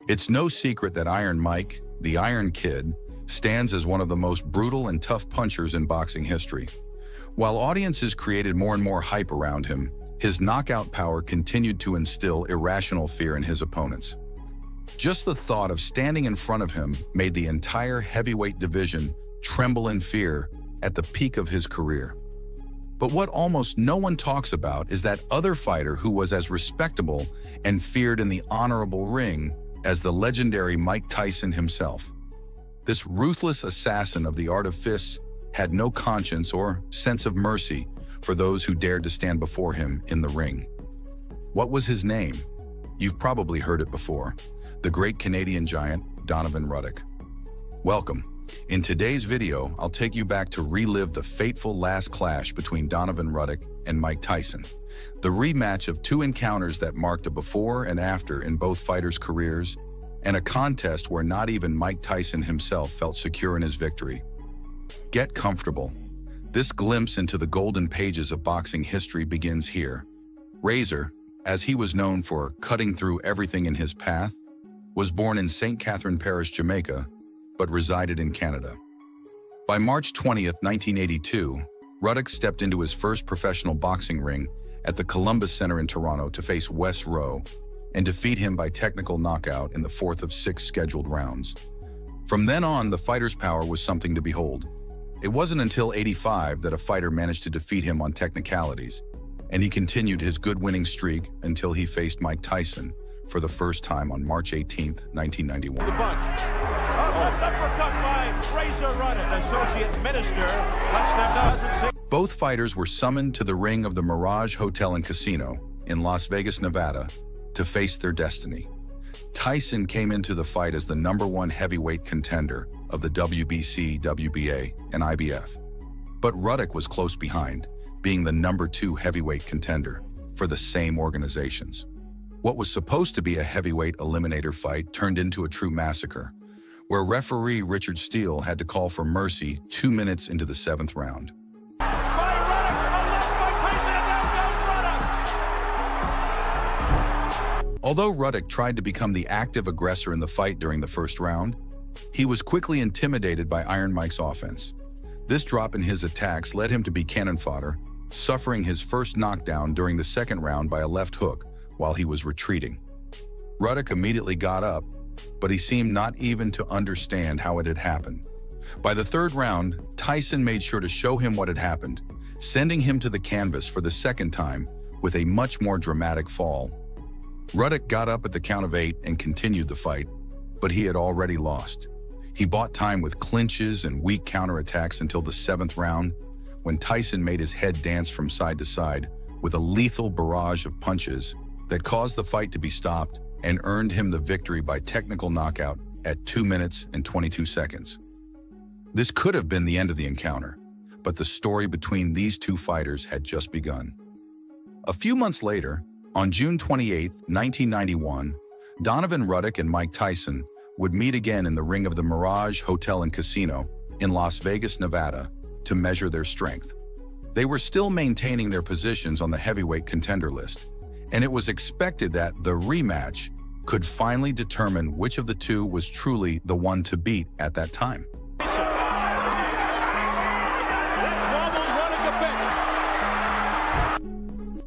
It's no secret that Iron Mike, the Iron Kid, stands as one of the most brutal and tough punchers in boxing history. While audiences created more and more hype around him, his knockout power continued to instill irrational fear in his opponents. Just the thought of standing in front of him made the entire heavyweight division tremble in fear at the peak of his career. But what almost no one talks about is that other fighter who was as respectable and feared in the honorable ring as the legendary Mike Tyson himself. This ruthless assassin of the art of fists had no conscience or sense of mercy for those who dared to stand before him in the ring. What was his name? You've probably heard it before. The great Canadian giant, Donovan Ruddock. Welcome. In today's video, I'll take you back to relive the fateful last clash between Donovan Ruddock and Mike Tyson. The rematch of two encounters that marked a before and after in both fighters' careers, and a contest where not even Mike Tyson himself felt secure in his victory. Get comfortable. This glimpse into the golden pages of boxing history begins here. Razor, as he was known for cutting through everything in his path, was born in St. Catherine Parish, Jamaica, but resided in Canada. By March 20th, 1982, Ruddock stepped into his first professional boxing ring at the Columbus Center in Toronto to face Wes Rowe and defeat him by technical knockout in the fourth of 6 scheduled rounds. From then on, the fighter's power was something to behold. It wasn't until '85 that a fighter managed to defeat him on technicalities, and he continued his good winning streak until he faced Mike Tyson for the first time on March 18th, 1991. The punch. Uppercut by Razor Ruddock, associate minister. Touched them down. Both fighters were summoned to the ring of the Mirage Hotel and Casino in Las Vegas, Nevada, to face their destiny. Tyson came into the fight as the #1 heavyweight contender of the WBC, WBA, and IBF. But Ruddock was close behind, being the #2 heavyweight contender for the same organizations. What was supposed to be a heavyweight eliminator fight turned into a true massacre, where referee Richard Steele had to call for mercy 2 minutes into the 7th round. Although Ruddock tried to become the active aggressor in the fight during the first round, he was quickly intimidated by Iron Mike's offense. This drop in his attacks led him to be cannon fodder, suffering his first knockdown during the second round by a left hook while he was retreating. Ruddock immediately got up, but he seemed not even to understand how it had happened. By the third round, Tyson made sure to show him what had happened, sending him to the canvas for the second time with a much more dramatic fall. Ruddock got up at the count of 8 and continued the fight, but he had already lost. He bought time with clinches and weak counterattacks until the 7th round, when Tyson made his head dance from side to side with a lethal barrage of punches that caused the fight to be stopped and earned him the victory by technical knockout at 2 minutes and 22 seconds. This could have been the end of the encounter, but the story between these two fighters had just begun. A few months later, on June 28, 1991, Donovan Ruddock and Mike Tyson would meet again in the ring of the Mirage Hotel and Casino in Las Vegas, Nevada, to measure their strength. They were still maintaining their positions on the heavyweight contender list, and it was expected that the rematch could finally determine which of the two was truly the one to beat at that time.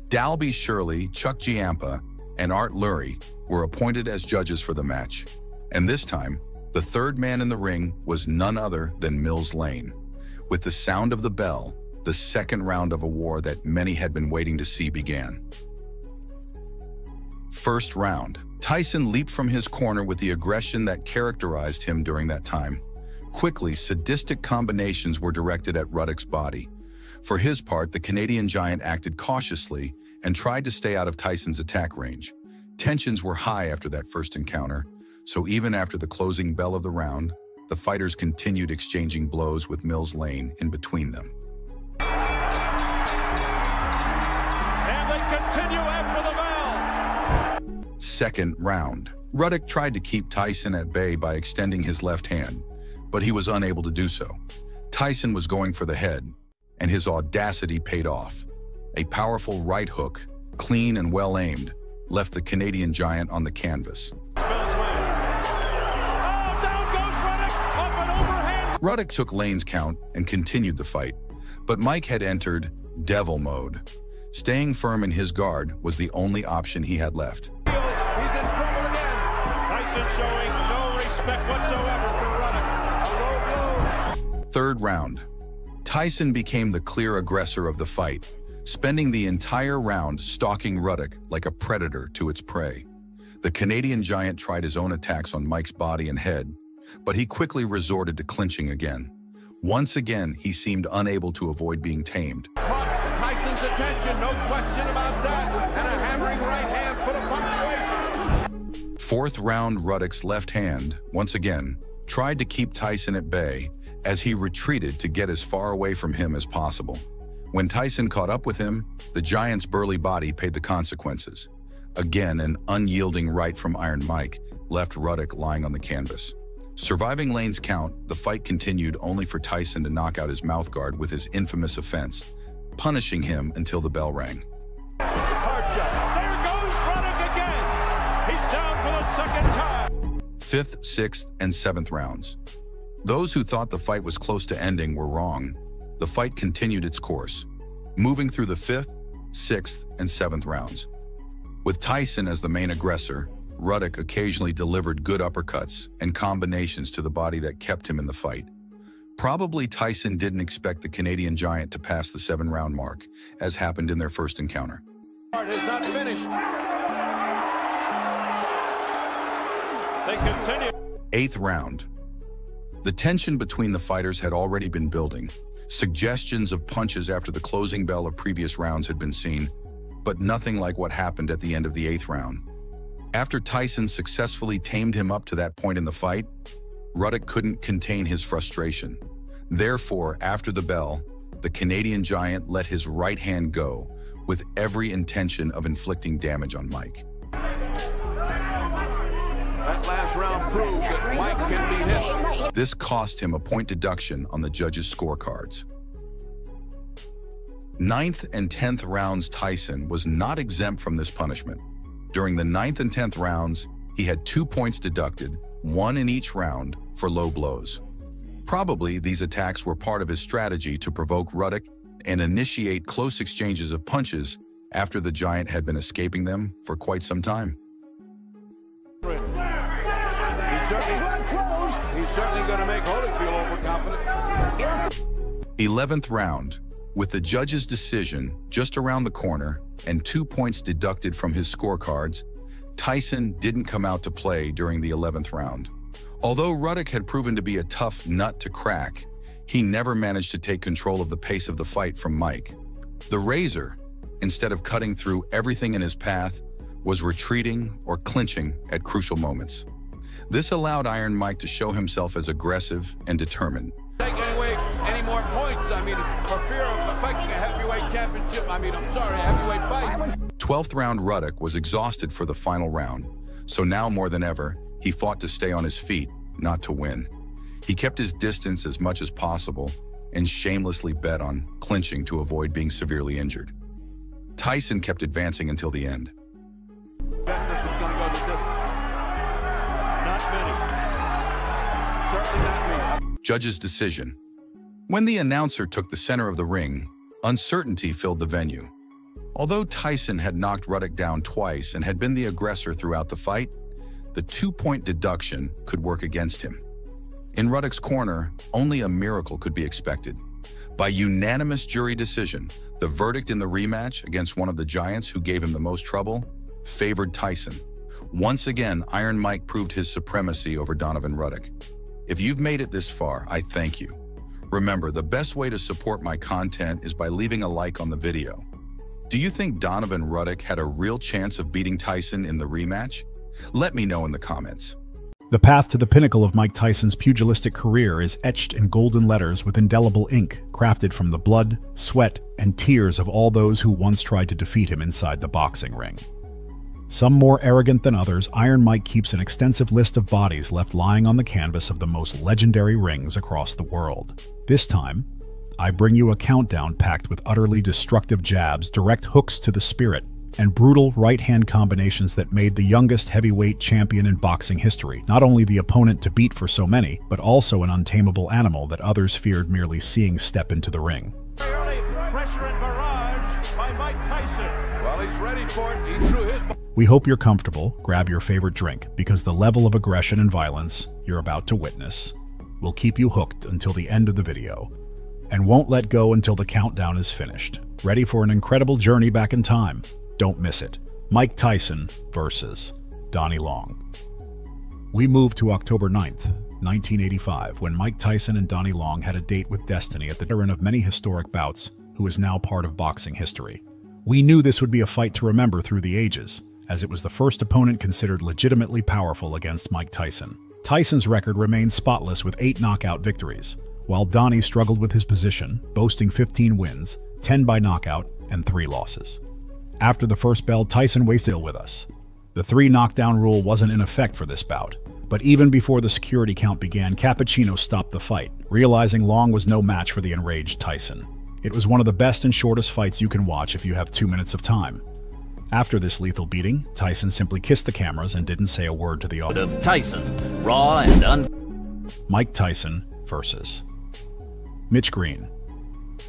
Dalby Shirley, Chuck Giampa, and Art Lurie were appointed as judges for the match. And this time, the third man in the ring was none other than Mills Lane. With the sound of the bell, the second round of a war that many had been waiting to see began. First round. Tyson leaped from his corner with the aggression that characterized him during that time. Quickly, sadistic combinations were directed at Ruddock's body. For his part, the Canadian giant acted cautiously and tried to stay out of Tyson's attack range. Tensions were high after that first encounter, so even after the closing bell of the round, the fighters continued exchanging blows with Mills Lane in between them. And they continue after the bell. Second round. Ruddock tried to keep Tyson at bay by extending his left hand, but he was unable to do so. Tyson was going for the head, and his audacity paid off. A powerful right hook, clean and well-aimed, left the Canadian giant on the canvas. Mills Lane. Ruddock took Lane's count and continued the fight, but Mike had entered devil mode. Staying firm in his guard was the only option he had left. He's in trouble again. Tyson showing no respect whatsoever for Ruddock. A low blow. Third round. Tyson became the clear aggressor of the fight, spending the entire round stalking Ruddock like a predator to its prey. The Canadian giant tried his own attacks on Mike's body and head, but he quickly resorted to clinching again. Once again, he seemed unable to avoid being tamed. Caught Tyson's attention, no question about that. And a hammering right hand full of punctuation. Fourth round, Ruddock's left hand, once again, tried to keep Tyson at bay as he retreated to get as far away from him as possible. When Tyson caught up with him, the giant's burly body paid the consequences. Again, an unyielding right from Iron Mike left Ruddock lying on the canvas. Surviving Lane's count, the fight continued only for Tyson to knock out his mouthguard with his infamous offense, punishing him until the bell rang. Hard shot. There goes Ruddock again. He's down for the second time. Fifth, sixth, and seventh rounds. Those who thought the fight was close to ending were wrong. The fight continued its course, moving through the fifth, sixth, and seventh rounds. With Tyson as the main aggressor, Ruddock occasionally delivered good uppercuts and combinations to the body that kept him in the fight. Probably Tyson didn't expect the Canadian giant to pass the 7-round mark, as happened in their first encounter. Part is not finished. They continue. Eighth round. The tension between the fighters had already been building. Suggestions of punches after the closing bell of previous rounds had been seen, but nothing like what happened at the end of the 8th round. After Tyson successfully tamed him up to that point in the fight, Ruddock couldn't contain his frustration. Therefore, after the bell, the Canadian giant let his right hand go, with every intention of inflicting damage on Mike. That last round proved that Mike can be hit. This cost him a point deduction on the judges' scorecards. 9th and 10th rounds, Tyson was not exempt from this punishment. During the 9th and 10th rounds, he had 2 points deducted, 1 in each round, for low blows. Probably these attacks were part of his strategy to provoke Ruddock and initiate close exchanges of punches after the giant had been escaping them for quite some time. He's certainly going to make Holyfield overconfident. 11th round. With the judge's decision just around the corner and 2 points deducted from his scorecards, Tyson didn't come out to play during the 11th round. Although Ruddock had proven to be a tough nut to crack, he never managed to take control of the pace of the fight from Mike. The Razor, instead of cutting through everything in his path, was retreating or clinching at crucial moments. This allowed Iron Mike to show himself as aggressive and determined. Taking away any more points, for fear of affecting a heavyweight championship, a heavyweight fight. 12th round, Ruddock was exhausted for the final round, so now more than ever, he fought to stay on his feet, not to win. He kept his distance as much as possible and shamelessly bet on clinching to avoid being severely injured. Tyson kept advancing until the end. This was going to go the distance. Not many. Certainly not many. Judge's decision. When the announcer took the center of the ring, uncertainty filled the venue. Although Tyson had knocked Ruddock down twice and had been the aggressor throughout the fight, the 2-point deduction could work against him. In Ruddock's corner, only a miracle could be expected. By unanimous jury decision, the verdict in the rematch against one of the giants who gave him the most trouble favored Tyson. Once again, Iron Mike proved his supremacy over Donovan Ruddock. If you've made it this far, I thank you. Remember, the best way to support my content is by leaving a like on the video. Do you think Donovan Ruddock had a real chance of beating Tyson in the rematch? Let me know in the comments. The path to the pinnacle of Mike Tyson's pugilistic career is etched in golden letters with indelible ink, crafted from the blood, sweat, and tears of all those who once tried to defeat him inside the boxing ring. Some more arrogant than others, Iron Mike keeps an extensive list of bodies left lying on the canvas of the most legendary rings across the world. This time, I bring you a countdown packed with utterly destructive jabs, direct hooks to the spirit, and brutal right-hand combinations that made the youngest heavyweight champion in boxing history not only the opponent to beat for so many, but also an untamable animal that others feared merely seeing step into the ring. Early pressure and barrage by Mike Tyson. Well, he's ready for it. He threw his... We hope you're comfortable. Grab your favorite drink, because the level of aggression and violence you're about to witness will keep you hooked until the end of the video, and won't let go until the countdown is finished. Ready for an incredible journey back in time? Don't miss it. Mike Tyson versus Donnie Long. We move to October 9th, 1985, when Mike Tyson and Donnie Long had a date with destiny at the veteran of many historic bouts who is now part of boxing history. We knew this would be a fight to remember through the ages, as it was the first opponent considered legitimately powerful against Mike Tyson. Tyson's record remained spotless with 8 knockout victories, while Donnie struggled with his position, boasting 15 wins, 10 by knockout, and 3 losses. After the first bell, Tyson wasted it with us. The 3 knockdown rule wasn't in effect for this bout, but even before the security count began, Cappuccino stopped the fight, realizing Long was no match for the enraged Tyson. It was one of the best and shortest fights you can watch if you have 2 minutes of time. After this lethal beating, Tyson simply kissed the cameras and didn't say a word to the audience. Of Tyson, raw and Mike Tyson versus Mitch Green.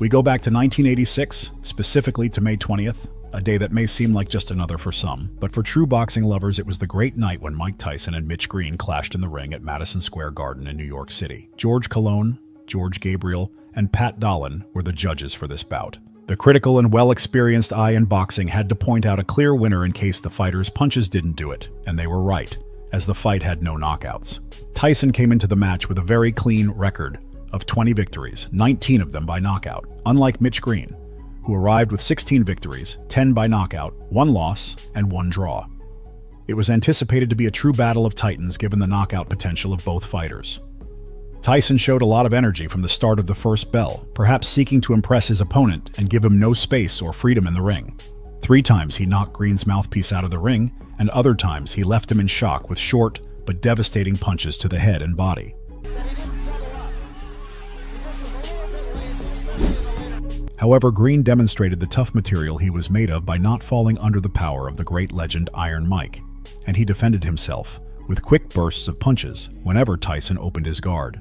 We go back to 1986, specifically to May 20th, a day that may seem like just another for some, but for true boxing lovers, it was the great night when Mike Tyson and Mitch Green clashed in the ring at Madison Square Garden in New York City. George Colon, George Gabriel, and Pat Dolan were the judges for this bout. The critical and well-experienced eye in boxing had to point out a clear winner in case the fighters' punches didn't do it, and they were right, as the fight had no knockouts. Tyson came into the match with a very clean record of 20 victories, 19 of them by knockout, unlike Mitch Green, who arrived with 16 victories, 10 by knockout, 1 loss, and 1 draw. It was anticipated to be a true battle of titans given the knockout potential of both fighters. Tyson showed a lot of energy from the start of the first bell, perhaps seeking to impress his opponent and give him no space or freedom in the ring. 3 times he knocked Green's mouthpiece out of the ring, and other times he left him in shock with short but devastating punches to the head and body. However, Green demonstrated the tough material he was made of by not falling under the power of the great legend Iron Mike, and he defended himself with quick bursts of punches whenever Tyson opened his guard.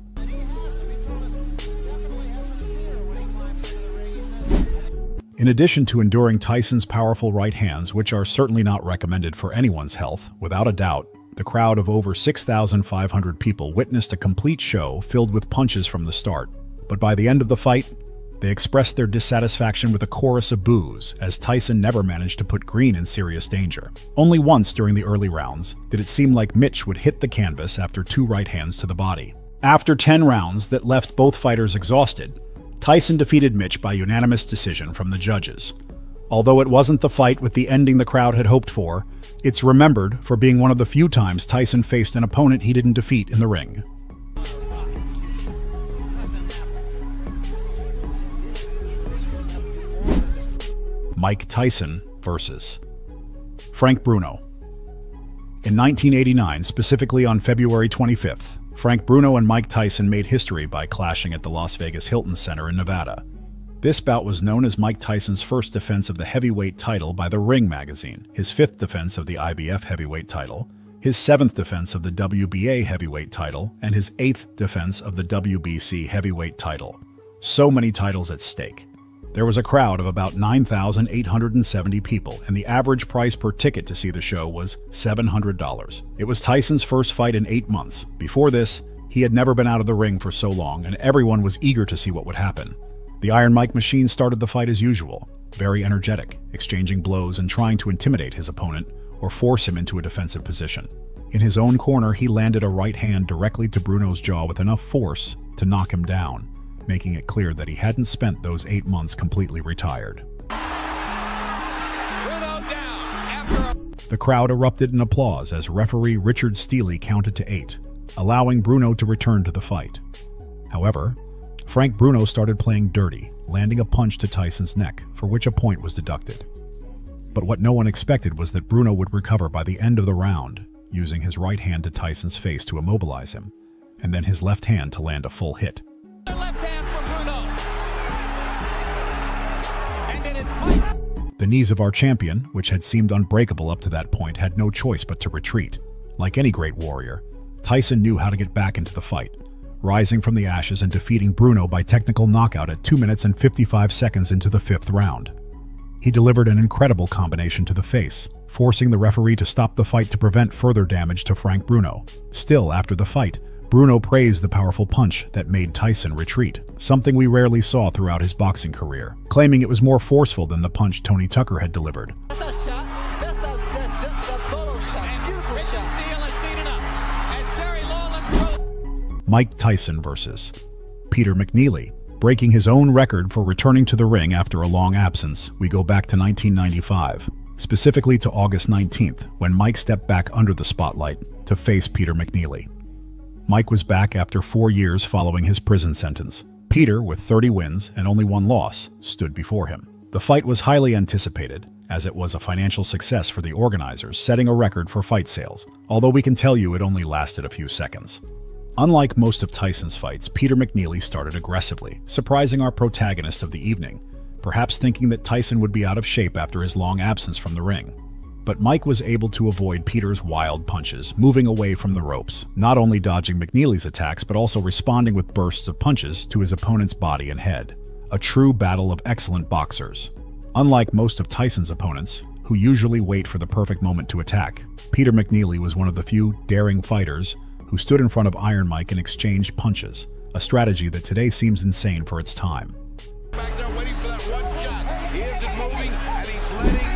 In addition to enduring Tyson's powerful right hands, which are certainly not recommended for anyone's health, without a doubt, the crowd of over 6,500 people witnessed a complete show filled with punches from the start. But by the end of the fight, they expressed their dissatisfaction with a chorus of boos, as Tyson never managed to put Green in serious danger. Only once during the early rounds did it seem like Mitch would hit the canvas after 2 right hands to the body. After 10 rounds that left both fighters exhausted, Tyson defeated Mitch by unanimous decision from the judges. Although it wasn't the fight with the ending the crowd had hoped for, it's remembered for being one of the few times Tyson faced an opponent he didn't defeat in the ring. Mike Tyson versus Frank Bruno. In 1989, specifically on February 25th, Frank Bruno and Mike Tyson made history by clashing at the Las Vegas Hilton Center in Nevada. This bout was known as Mike Tyson's first defense of the heavyweight title by the Ring magazine, his 5th defense of the IBF heavyweight title, his 7th defense of the WBA heavyweight title, and his 8th defense of the WBC heavyweight title. So many titles at stake. There was a crowd of about 9,870 people, and the average price per ticket to see the show was $700. It was Tyson's first fight in 8 months. Before this, he had never been out of the ring for so long, and everyone was eager to see what would happen. The Iron Mike machine started the fight as usual, very energetic, exchanging blows and trying to intimidate his opponent or force him into a defensive position. In his own corner, he landed a right hand directly to Bruno's jaw with enough force to knock him down, making it clear that he hadn't spent those 8 months completely retired. The crowd erupted in applause as referee Richard Steele counted to 8, allowing Bruno to return to the fight. However, Frank Bruno started playing dirty, landing a punch to Tyson's neck, for which a point was deducted. But what no one expected was that Bruno would recover by the end of the round, using his right hand to Tyson's face to immobilize him, and then his left hand to land a full hit. The knees of our champion, which had seemed unbreakable up to that point, had no choice but to retreat. Like any great warrior, Tyson knew how to get back into the fight, rising from the ashes and defeating Bruno by technical knockout at 2 minutes and 55 seconds into the 5th round. He delivered an incredible combination to the face, forcing the referee to stop the fight to prevent further damage to Frank Bruno. Still, after the fight, Bruno praised the powerful punch that made Tyson retreat, something we rarely saw throughout his boxing career, claiming it was more forceful than the punch Tony Tucker had delivered. That's that shot. That's that photo shot. Beautiful shot. Steele has seen enough. As Terry Lawless throws. Mike Tyson versus Peter McNeely. Breaking his own record for returning to the ring after a long absence, we go back to 1995, specifically to August 19th, when Mike stepped back under the spotlight to face Peter McNeely. Mike was back after 4 years following his prison sentence. Peter, with 30 wins and only 1 loss, stood before him. The fight was highly anticipated, as it was a financial success for the organizers, setting a record for fight sales, although we can tell you it only lasted a few seconds. Unlike most of Tyson's fights, Peter McNeely started aggressively, surprising our protagonist of the evening, perhaps thinking that Tyson would be out of shape after his long absence from the ring. But Mike was able to avoid Peter's wild punches, moving away from the ropes, not only dodging McNeely's attacks but also responding with bursts of punches to his opponent's body and head. A true battle of excellent boxers. Unlike most of Tyson's opponents, who usually wait for the perfect moment to attack, Peter McNeely was one of the few daring fighters who stood in front of Iron Mike and exchanged punches, a strategy that today seems insane for its time. Back there waiting for that one shot. He isn't moving, and he's letting...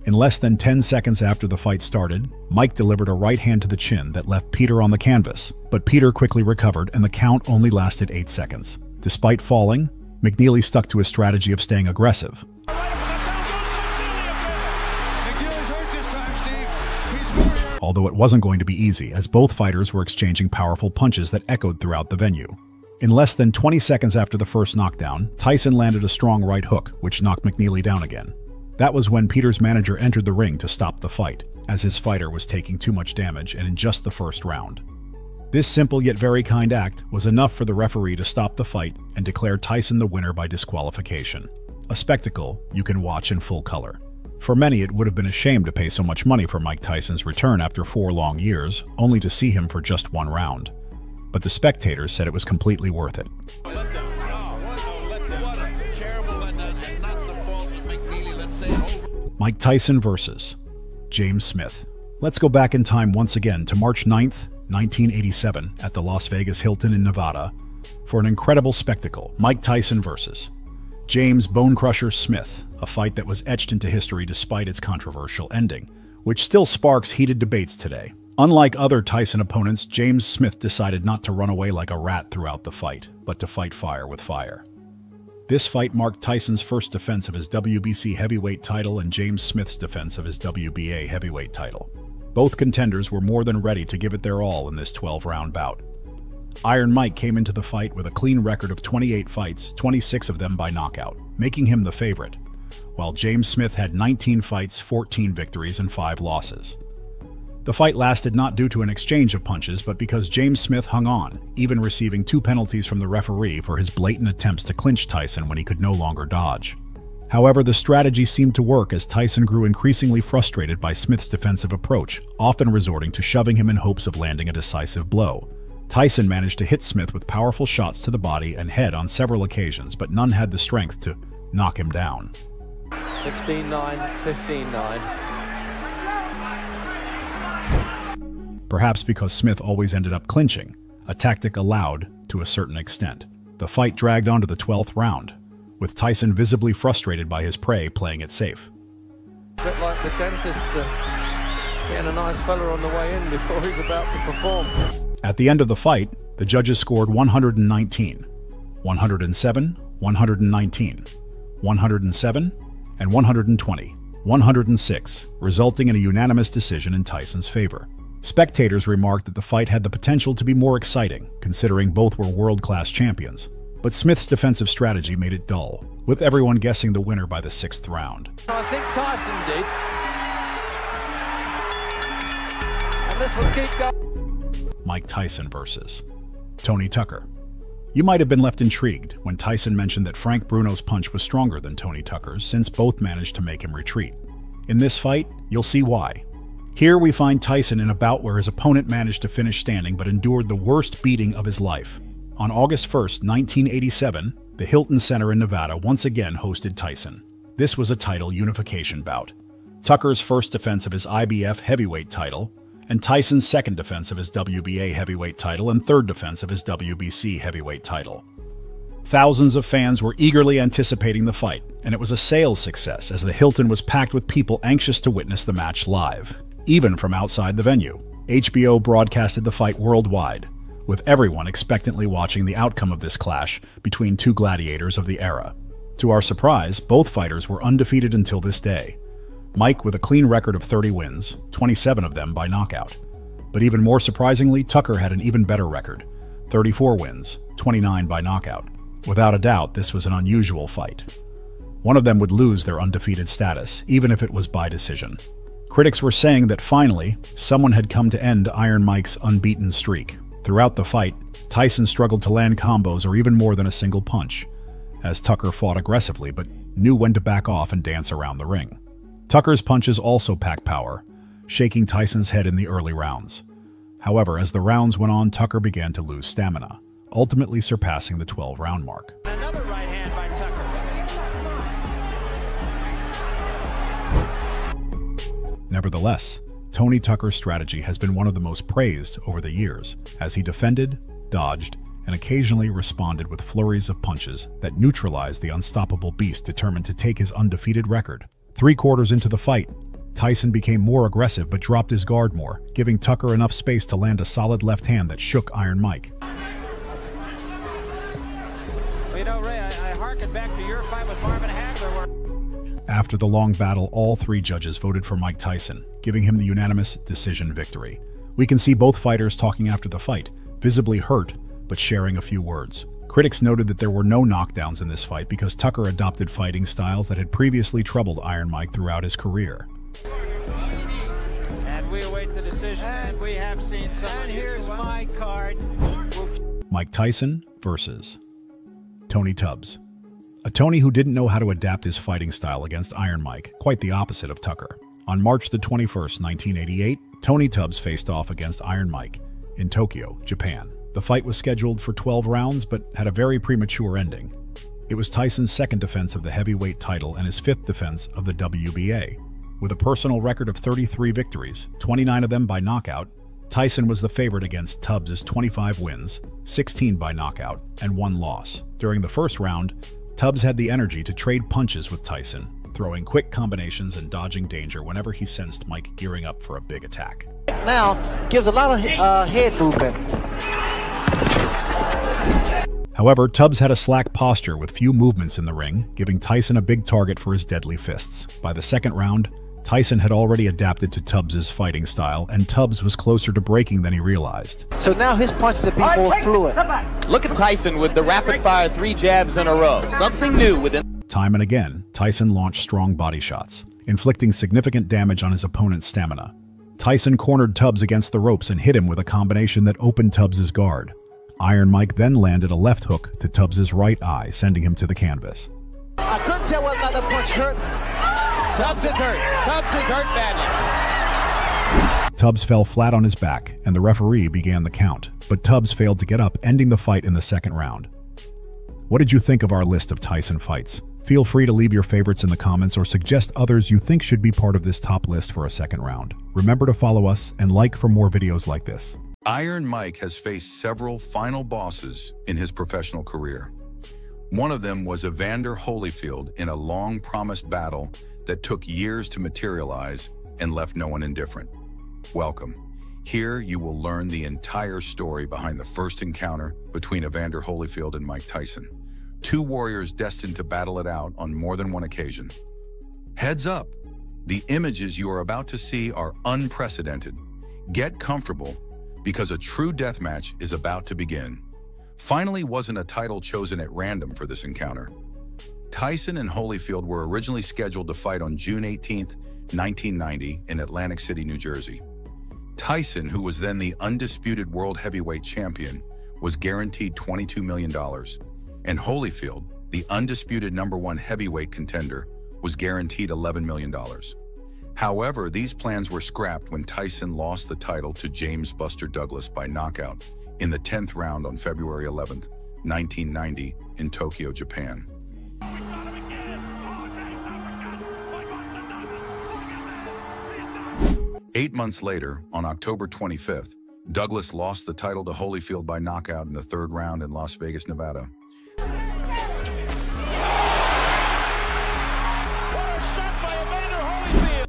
In less than 10 seconds after the fight started, Mike delivered a right hand to the chin that left Peter on the canvas, but Peter quickly recovered and the count only lasted 8 seconds. Despite falling, McNeely stuck to his strategy of staying aggressive. Although it wasn't going to be easy, as both fighters were exchanging powerful punches that echoed throughout the venue. In less than 20 seconds after the first knockdown, Tyson landed a strong right hook, which knocked McNeely down again. That was when Peter's manager entered the ring to stop the fight, as his fighter was taking too much damage and in just the first round. This simple yet very kind act was enough for the referee to stop the fight and declare Tyson the winner by disqualification. A spectacle you can watch in full color. For many, it would have been a shame to pay so much money for Mike Tyson's return after 4 long years, only to see him for just 1 round. But the spectators said it was completely worth it. Mike Tyson versus James Smith. Let's go back in time once again to March 9th, 1987 at the Las Vegas Hilton in Nevada for an incredible spectacle. Mike Tyson versus James Bone Crusher Smith, a fight that was etched into history despite its controversial ending, which still sparks heated debates today. Unlike other Tyson opponents, James Smith decided not to run away like a rat throughout the fight, but to fight fire with fire. This fight marked Tyson's first defense of his WBC heavyweight title and James Smith's defense of his WBA heavyweight title. Both contenders were more than ready to give it their all in this 12-round bout. Iron Mike came into the fight with a clean record of 28 fights, 26 of them by knockout, making him the favorite, while James Smith had 19 fights, 14 victories, and 5 losses. The fight lasted not due to an exchange of punches, but because James Smith hung on, even receiving 2 penalties from the referee for his blatant attempts to clinch Tyson when he could no longer dodge. However, the strategy seemed to work as Tyson grew increasingly frustrated by Smith's defensive approach, often resorting to shoving him in hopes of landing a decisive blow. Tyson managed to hit Smith with powerful shots to the body and head on several occasions, but none had the strength to knock him down. 16-9, 15-9. Perhaps because Smith always ended up clinching, a tactic allowed to a certain extent. The fight dragged on to the 12th round, with Tyson visibly frustrated by his prey playing it safe. A bit like the dentist getting a nice fella on the way in before he's about to perform. At the end of the fight, the judges scored 119, 107, 119, 107, and 120, 106, resulting in a unanimous decision in Tyson's favor. Spectators remarked that the fight had the potential to be more exciting, considering both were world-class champions. But Smith's defensive strategy made it dull, with everyone guessing the winner by the 6th round. I think Tyson did. And this will keep going. Mike Tyson versus Tony Tucker. You might have been left intrigued when Tyson mentioned that Frank Bruno's punch was stronger than Tony Tucker's, since both managed to make him retreat. In this fight, you'll see why. Here we find Tyson in a bout where his opponent managed to finish standing but endured the worst beating of his life. On August 1st, 1987, the Hilton Center in Nevada once again hosted Tyson. This was a title unification bout. Tucker's first defense of his IBF heavyweight title, and Tyson's second defense of his WBA heavyweight title and third defense of his WBC heavyweight title. Thousands of fans were eagerly anticipating the fight, and it was a sales success as the Hilton was packed with people anxious to witness the match live, even from outside the venue. HBO broadcasted the fight worldwide, with everyone expectantly watching the outcome of this clash between two gladiators of the era. To our surprise, both fighters were undefeated until this day. Mike with a clean record of 30 wins, 27 of them by knockout. But even more surprisingly, Tucker had an even better record, 34 wins, 29 by knockout. Without a doubt, this was an unusual fight. One of them would lose their undefeated status, even if it was by decision. Critics were saying that finally, someone had come to end Iron Mike's unbeaten streak. Throughout the fight, Tyson struggled to land combos or even more than a single punch, as Tucker fought aggressively but knew when to back off and dance around the ring. Tucker's punches also packed power, shaking Tyson's head in the early rounds. However, as the rounds went on, Tucker began to lose stamina, ultimately surpassing the 12-round mark. Another right hand by Tucker. Nevertheless, Tony Tucker's strategy has been one of the most praised over the years, as he defended, dodged, and occasionally responded with flurries of punches that neutralized the unstoppable beast determined to take his undefeated record. 3 quarters into the fight, Tyson became more aggressive but dropped his guard more, giving Tucker enough space to land a solid left hand that shook Iron Mike. Well, you know, Ray, I harken back to your fight with Marvin Hagler. After the long battle, all 3 judges voted for Mike Tyson, giving him the unanimous decision victory. We can see both fighters talking after the fight, visibly hurt, but sharing a few words. Critics noted that there were no knockdowns in this fight because Tucker adopted fighting styles that had previously troubled Iron Mike throughout his career. And we await the decision, and we have seen some. And here's my card. Mike Tyson versus Tony Tubbs. A Tony who didn't know how to adapt his fighting style against Iron Mike, quite the opposite of Tucker. On March the 21st, 1988, Tony Tubbs faced off against Iron Mike in Tokyo, Japan. The fight was scheduled for 12 rounds, but had a very premature ending. It was Tyson's second defense of the heavyweight title and his 5th defense of the WBA. With a personal record of 33 victories, 29 of them by knockout, Tyson was the favorite against Tubbs' 25 wins, 16 by knockout, and 1 loss. During the first round, Tubbs had the energy to trade punches with Tyson, throwing quick combinations and dodging danger whenever he sensed Mike gearing up for a big attack. Now gives a lot of head movement. However, Tubbs had a slack posture with few movements in the ring, giving Tyson a big target for his deadly fists. By the second round, Tyson had already adapted to Tubbs' fighting style, and Tubbs was closer to breaking than he realized. So now his punches have been more fluid. Look at Tyson with the rapid-fire 3 jabs in a row. Something new within... Time and again, Tyson launched strong body shots, inflicting significant damage on his opponent's stamina. Tyson cornered Tubbs against the ropes and hit him with a combination that opened Tubbs' guard. Iron Mike then landed a left hook to Tubbs' right eye, sending him to the canvas. I couldn't tell whether or not that punch hurt. Tubbs is hurt. Tubbs is hurt badly. Tubbs fell flat on his back, and the referee began the count, but Tubbs failed to get up, ending the fight in the second round. What did you think of our list of Tyson fights? Feel free to leave your favorites in the comments or suggest others you think should be part of this top list for a second round. Remember to follow us and like for more videos like this. Iron Mike has faced several final bosses in his professional career. One of them was Evander Holyfield in a long-promised battle that took years to materialize and left no one indifferent. Welcome. Here you will learn the entire story behind the first encounter between Evander Holyfield and Mike Tyson, 2 warriors destined to battle it out on more than one occasion. Heads up, the images you are about to see are unprecedented. Get comfortable, because a true deathmatch is about to begin. Finally wasn't a title chosen at random for this encounter. Tyson and Holyfield were originally scheduled to fight on June 18, 1990 in Atlantic City, New Jersey. Tyson, who was then the undisputed world heavyweight champion, was guaranteed $22 million, and Holyfield, the undisputed #1 heavyweight contender, was guaranteed $11 million. However, these plans were scrapped when Tyson lost the title to James "Buster" Douglas by knockout in the 10th round on February 11, 1990, in Tokyo, Japan. Eight months later, on October 25th, Douglas lost the title to Holyfield by knockout in the 3rd round in Las Vegas, Nevada.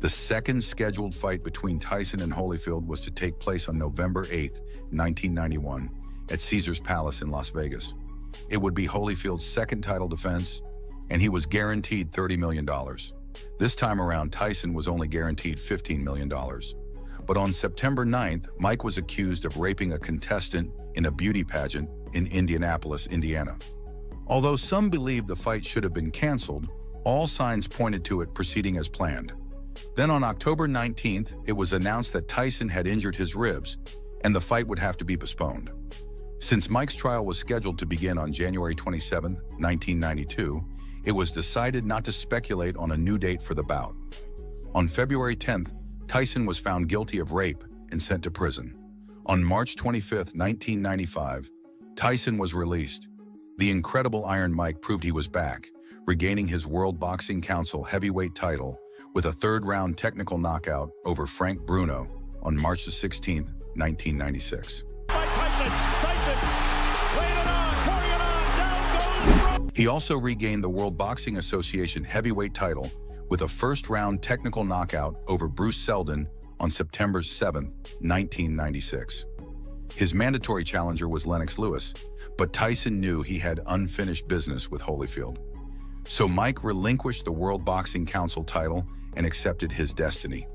The second scheduled fight between Tyson and Holyfield was to take place on November 8, 1991, at Caesars Palace in Las Vegas. It would be Holyfield's second title defense, and he was guaranteed $30 million. This time around, Tyson was only guaranteed $15 million. But on September 9th, Mike was accused of raping a contestant in a beauty pageant in Indianapolis, Indiana. Although some believed the fight should have been canceled, all signs pointed to it proceeding as planned. Then on October 19th, it was announced that Tyson had injured his ribs, and the fight would have to be postponed. Since Mike's trial was scheduled to begin on January 27, 1992, it was decided not to speculate on a new date for the bout. On February 10th, Tyson was found guilty of rape and sent to prison. On March 25, 1995, Tyson was released. The incredible Iron Mike proved he was back, regaining his World Boxing Council heavyweight title with a 3rd-round technical knockout over Frank Bruno on March 16, 1996. He also regained the World Boxing Association heavyweight title with a 1st-round technical knockout over Bruce Seldon on September 7, 1996. His mandatory challenger was Lennox Lewis, but Tyson knew he had unfinished business with Holyfield. So Mike relinquished the World Boxing Council title and accepted his destiny.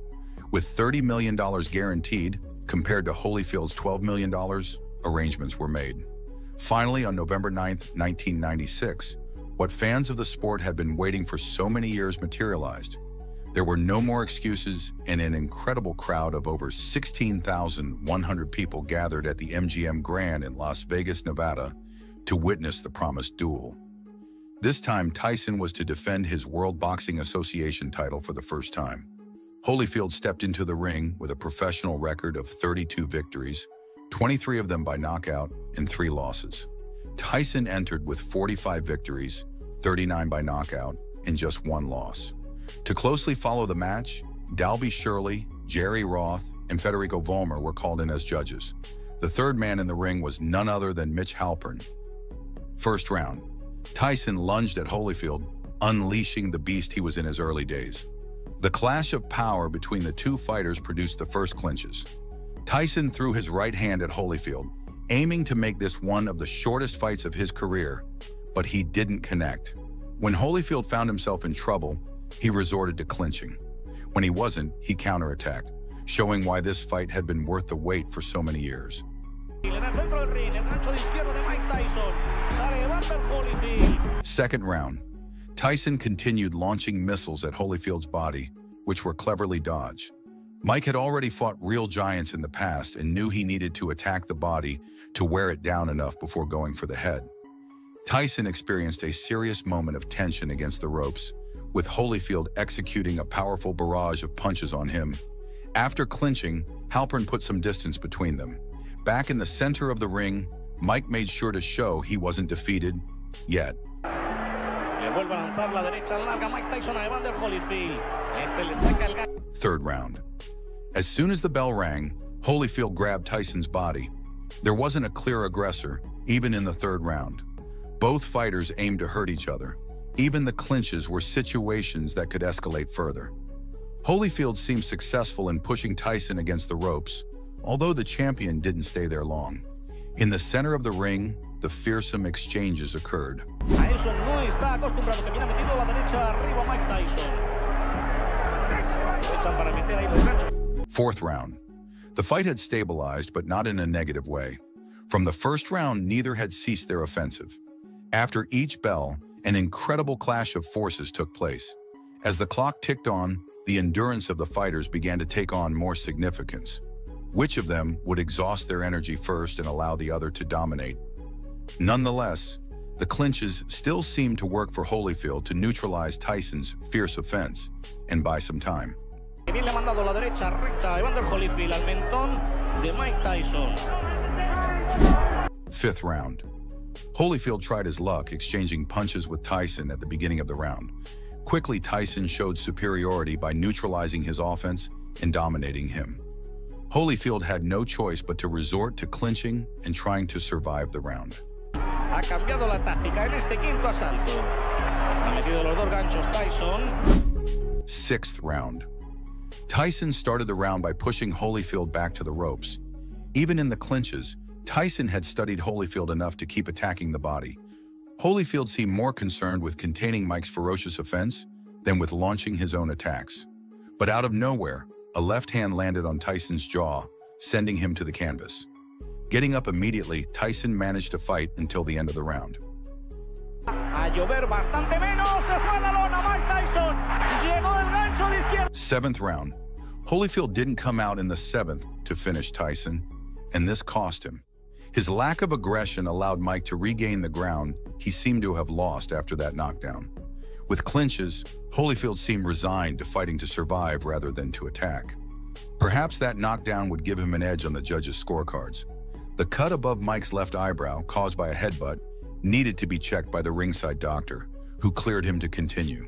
With $30 million guaranteed, compared to Holyfield's $12 million, arrangements were made. Finally, on November 9, 1996, what fans of the sport had been waiting for so many years materialized. There were no more excuses, and an incredible crowd of over 16,100 people gathered at the MGM Grand in Las Vegas, Nevada, to witness the promised duel. This time, Tyson was to defend his World Boxing Association title for the first time. Holyfield stepped into the ring with a professional record of 32 victories, 23 of them by knockout, and 3 losses. Tyson entered with 45 victories, 39 by knockout, and just 1 loss. To closely follow the match, Dalby Shirley, Jerry Roth, and Federico Vollmer were called in as judges. The 3rd man in the ring was none other than Mitch Halpern. First round. Tyson lunged at Holyfield, unleashing the beast he was in his early days. The clash of power between the two fighters produced the first clinches. Tyson threw his right hand at Holyfield, aiming to make this one of the shortest fights of his career, but he didn't connect. When Holyfield found himself in trouble, he resorted to clinching. When he wasn't, he counterattacked, showing why this fight had been worth the wait for so many years. Second round. Tyson continued launching missiles at Holyfield's body, which were cleverly dodged. Mike had already fought real giants in the past and knew he needed to attack the body to wear it down enough before going for the head. Tyson experienced a serious moment of tension against the ropes, with Holyfield executing a powerful barrage of punches on him. After clinching, Halpern put some distance between them. Back in the center of the ring, Mike made sure to show he wasn't defeated yet. Third round. As soon as the bell rang, Holyfield grabbed Tyson's body. There wasn't a clear aggressor, even in the 3rd round. Both fighters aimed to hurt each other. Even the clinches were situations that could escalate further. Holyfield seemed successful in pushing Tyson against the ropes, although the champion didn't stay there long. In the center of the ring, the fearsome exchanges occurred. Fourth round. The fight had stabilized, but not in a negative way. From the first round, neither had ceased their offensive. After each bell, an incredible clash of forces took place. As the clock ticked on, the endurance of the fighters began to take on more significance. Which of them would exhaust their energy first and allow the other to dominate Nonetheless, the clinches still seemed to work for Holyfield to neutralize Tyson's fierce offense and buy some time. Bien le ha mandado la derecha recta Evander Holyfield al mentón de Mike Tyson. 5th round. Holyfield tried his luck exchanging punches with Tyson at the beginning of the round. Quickly, Tyson showed superiority by neutralizing his offense and dominating him. Holyfield had no choice but to resort to clinching and trying to survive the round. Ha cambiado la táctica en este quinto asalto. Ha metido los dos ganchos Tyson. 6th round. Tyson started the round by pushing Holyfield back to the ropes. Even in the clinches, Tyson had studied Holyfield enough to keep attacking the body. Holyfield seemed more concerned with containing Mike's ferocious offense than with launching his own attacks. But out of nowhere, a left hand landed on Tyson's jaw, sending him to the canvas. Getting up immediately, Tyson managed to fight until the end of the round. A llover bastante menos, se fue a la lona Mike Tyson. Llegó el gancho de izquierda. 7th round. Holyfield didn't come out in the 7th to finish Tyson, and this cost him. His lack of aggression allowed Mike to regain the ground he seemed to have lost after that knockdown. With clinches, Holyfield seemed resigned to fighting to survive rather than to attack. Perhaps that knockdown would give him an edge on the judges' scorecards. The cut above Mike's left eyebrow, caused by a headbutt, needed to be checked by the ringside doctor, who cleared him to continue.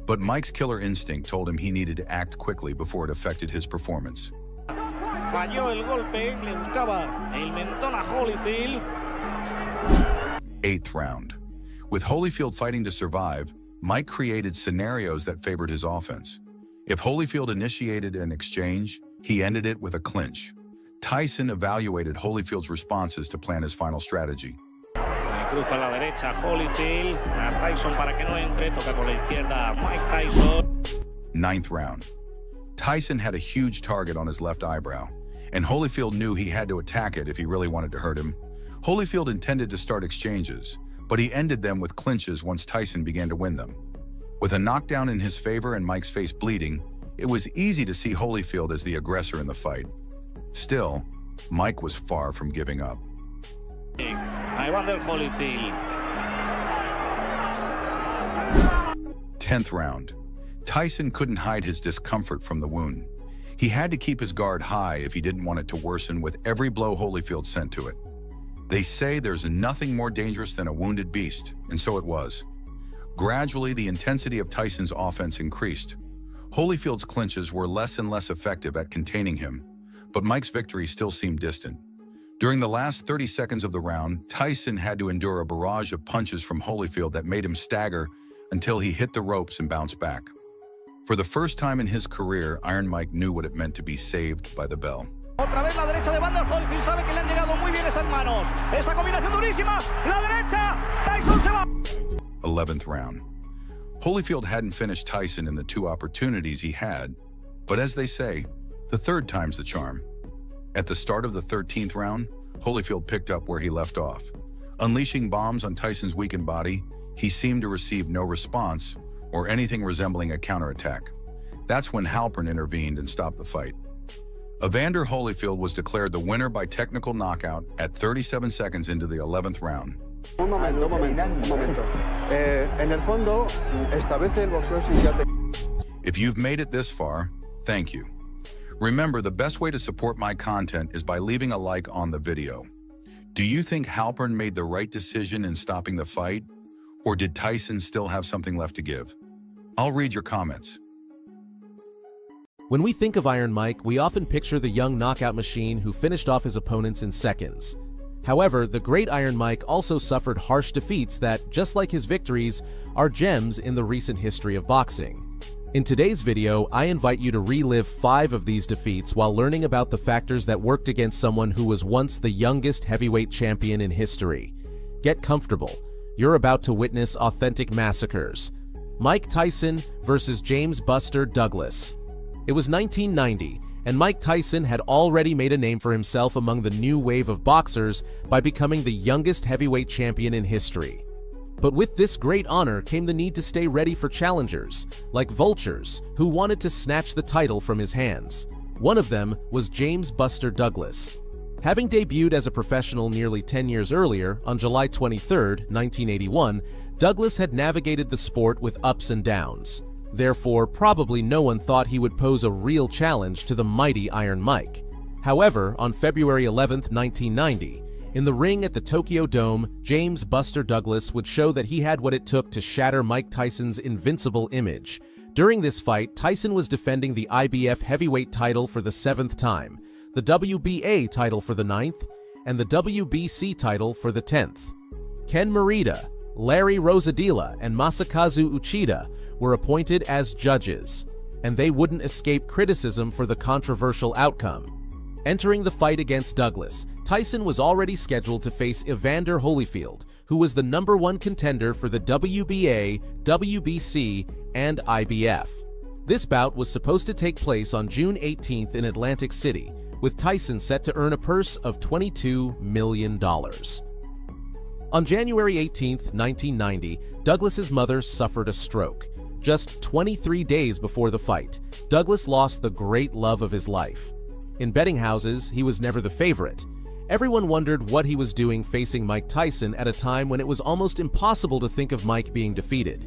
But Mike's killer instinct told him he needed to act quickly before it affected his performance. Falló el golpe, le buscaba el mentón a Holyfield. 8th round. With Holyfield fighting to survive, Mike created scenarios that favored his offense. If Holyfield initiated an exchange, he ended it with a clinch. Tyson evaluated Holyfield's responses to plan his final strategy. Cruza a la derecha Holyfield, a Tyson para que no entre, toca con la izquierda Mike Tyson. 9th round. Tyson had a huge target on his left eyebrow, and Holyfield knew he had to attack it if he really wanted to hurt him. Holyfield intended to start exchanges, but he ended them with clinches once Tyson began to win them. With a knockdown in his favor and Mike's face bleeding, it was easy to see Holyfield as the aggressor in the fight. Still, Mike was far from giving up. Evander Holyfield. 10th round. Tyson couldn't hide his discomfort from the wound. He had to keep his guard high if he didn't want it to worsen with every blow Holyfield sent to it. They say there's nothing more dangerous than a wounded beast, and so it was. Gradually, the intensity of Tyson's offense increased. Holyfield's clinches were less and less effective at containing him, but Mike's victory still seemed distant. During the last 30 seconds of the round, Tyson had to endure a barrage of punches from Holyfield that made him stagger until he hit the ropes and bounced back. For the first time in his career, Iron Mike knew what it meant to be saved by the bell. Otra vez la derecha de Evander Holyfield, sabe que le han llegado muy bien esas manos. Esa combinación durísima, la derecha, Tyson se va. 11th round. Holyfield hadn't finished Tyson in the 2 opportunities he had, but as they say, the third time's the charm. At the start of the 13th round, Holyfield picked up where he left off. Unleashing bombs on Tyson's weakened body, he seemed to receive no response or anything resembling a counterattack. That's when Halpern intervened and stopped the fight. Evander Holyfield was declared the winner by technical knockout at 37 seconds into the 11th round. Un momento. En el fondo, establece el boxeo sin ya te... If you've made it this far, thank you. Remember, the best way to support my content is by leaving a like on the video. Do you think Halpern made the right decision in stopping the fight? Or did Tyson still have something left to give? I'll read your comments. When we think of Iron Mike, we often picture the young knockout machine who finished off his opponents in seconds. However, the great Iron Mike also suffered harsh defeats that, just like his victories, are gems in the recent history of boxing. In today's video, I invite you to relive 5 of these defeats while learning about the factors that worked against someone who was once the youngest heavyweight champion in history. Get comfortable. You're about to witness authentic massacres. Mike Tyson versus James Buster Douglas. It was 1990, and Mike Tyson had already made a name for himself among the new wave of boxers by becoming the youngest heavyweight champion in history. But with this great honor came the need to stay ready for challengers, like vultures, who wanted to snatch the title from his hands. One of them was James Buster Douglas. Having debuted as a professional nearly 10 years earlier, on July 23, 1981, Douglas had navigated the sport with ups and downs. Therefore, probably no one thought he would pose a real challenge to the mighty Iron Mike. However, on February 11, 1990, in the ring at the Tokyo Dome, James "Buster" Douglas would show that he had what it took to shatter Mike Tyson's invincible image. During this fight, Tyson was defending the IBF heavyweight title for the 7th time, the WBA title for the 9th, and the WBC title for the 10th. Ken Morita, Larry Rosadila, and Masakazu Uchida were appointed as judges, and they wouldn't escape criticism for the controversial outcome. Entering the fight against Douglas, Tyson was already scheduled to face Evander Holyfield, who was the #1 contender for the WBA, WBC, and IBF. This bout was supposed to take place on June 18th in Atlantic City, with Tyson set to earn a purse of $22 million. On January 18, 1990, Douglas's mother suffered a stroke. Just 23 days before the fight, Douglas lost the great love of his life. In betting houses, he was never the favorite. Everyone wondered what he was doing facing Mike Tyson at a time when it was almost impossible to think of Mike being defeated.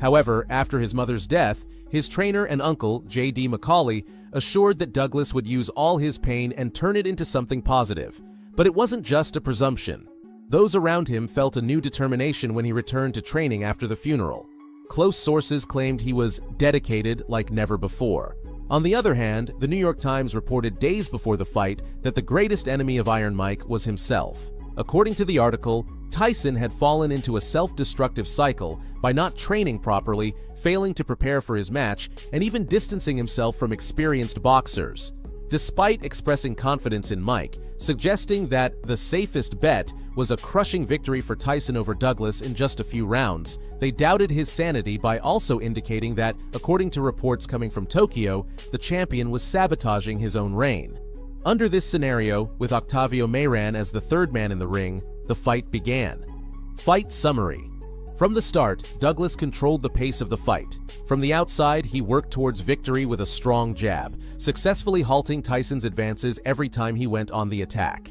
However, after his mother's death, his trainer and uncle, J.D. McCauley, assured that Douglas would use all his pain and turn it into something positive. But it wasn't just a presumption. Those around him felt a new determination when he returned to training after the funeral. Close sources claimed he was dedicated like never before. On the other hand, the New York Times reported days before the fight that the greatest enemy of Iron Mike was himself. According to the article, Tyson had fallen into a self-destructive cycle by not training properly, failing to prepare for his match, and even distancing himself from experienced boxers. Despite expressing confidence in Mike, suggesting that the safest bet was a crushing victory for Tyson over Douglas in just a few rounds, they doubted his sanity by also indicating that, according to reports coming from Tokyo, the champion was sabotaging his own reign. Under this scenario, with Octavio Mayran as the third man in the ring, the fight began. Fight summary. From the start, Douglas controlled the pace of the fight. From the outside, he worked towards victory with a strong jab, successfully halting Tyson's advances every time he went on the attack.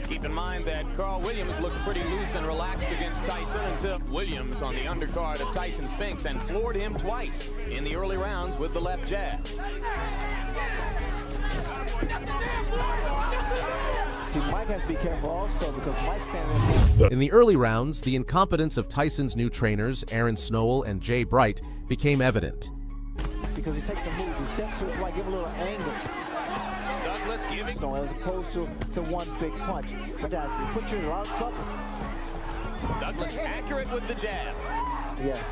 Keep in mind that Carl Williams looked pretty loose and relaxed against Tyson until Williams on the undercard of Tyson Spinks and floored him twice in the early rounds with the left jab. See, Mike has to be careful also because Mike's standing. In the early rounds, the incompetence of Tyson's new trainers, Aaron Snowell and Jay Bright, became evident. Because he takes a move, he steps to his right, give a little angle. Douglas giving. So as opposed to the one big punch. But that put you in a lot of trouble. Douglas accurate with the jab. Yes.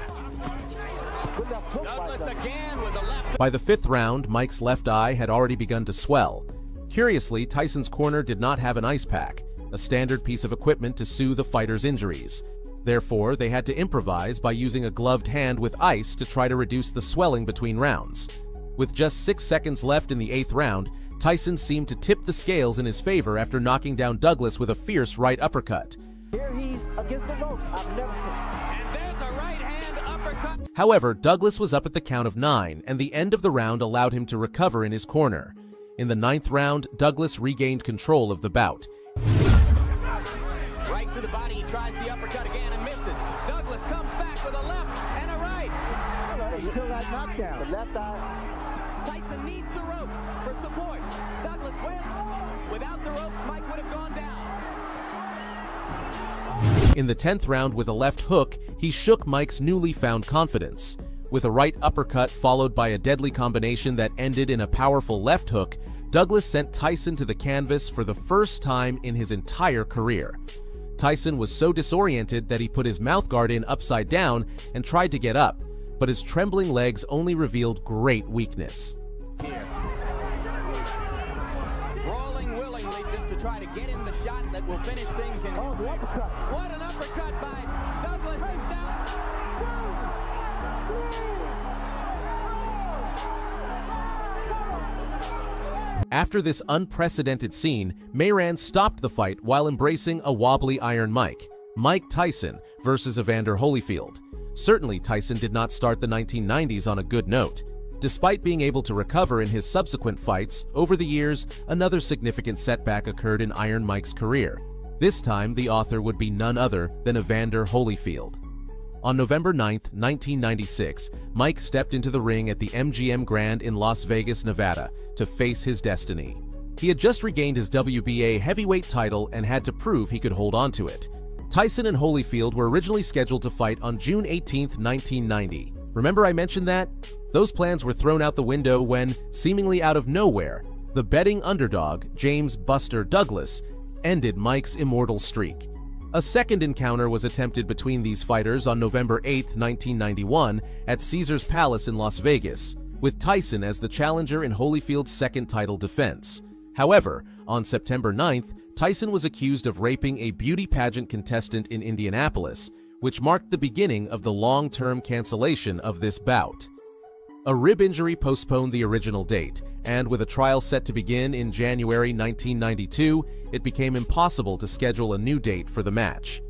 Good enough hook Douglas right again with the left. By the 5th round, Mike's left eye had already begun to swell. Curiously, Tyson's corner did not have an ice pack, a standard piece of equipment to soothe the fighter's injuries. Therefore, they had to improvise by using a gloved hand with ice to try to reduce the swelling between rounds. With just 6 seconds left in the 8th round, Tyson seemed to tip the scales in his favor after knocking down Douglas with a fierce right uppercut. Here he's against the ropes. I've never seen. And there's a right hand uppercut. However, Douglas was up at the count of 9, and the end of the round allowed him to recover in his corner. In the 9th round, Douglas regained control of the bout. Right to the body, he tries the uppercut again and misses. Douglas comes back with a left and a right. Until that knockdown. The left eye. Tyson needs the ropes for support. Douglas wins. Without the ropes, Mike would have gone down. In the 10th round with a left hook, he shook Mike's newly found confidence. With a right uppercut followed by a deadly combination that ended in a powerful left hook, Douglas sent Tyson to the canvas for the first time in his entire career. Tyson was so disoriented that he put his mouthguard in upside down and tried to get up, but his trembling legs only revealed great weakness. Rolling willingly just to try to get in the shot that will finish things in. Oh, the uppercut. What an uppercut by Douglas. He's down. After this unprecedented scene, Mayran stopped the fight while embracing a wobbly Iron Mike, Mike Tyson versus Evander Holyfield. Certainly, Tyson did not start the 1990s on a good note. Despite being able to recover in his subsequent fights, over the years, another significant setback occurred in Iron Mike's career. This time, the author would be none other than Evander Holyfield. On November 9, 1996, Mike stepped into the ring at the MGM Grand in Las Vegas, Nevada, to face his destiny. He had just regained his WBA heavyweight title and had to prove he could hold on to it. Tyson and Holyfield were originally scheduled to fight on June 18, 1990. Remember I mentioned that? Those plans were thrown out the window when, seemingly out of nowhere, the betting underdog, James "Buster" Douglas, ended Mike's immortal streak. A second encounter was attempted between these fighters on November 8, 1991, at Caesars Palace in Las Vegas, with Tyson as the challenger in Holyfield's second title defense. However, on September 9th, Tyson was accused of raping a beauty pageant contestant in Indianapolis, which marked the beginning of the long-term cancellation of this bout. A rib injury postponed the original date, and with a trial set to begin in January 1992, it became impossible to schedule a new date for the match.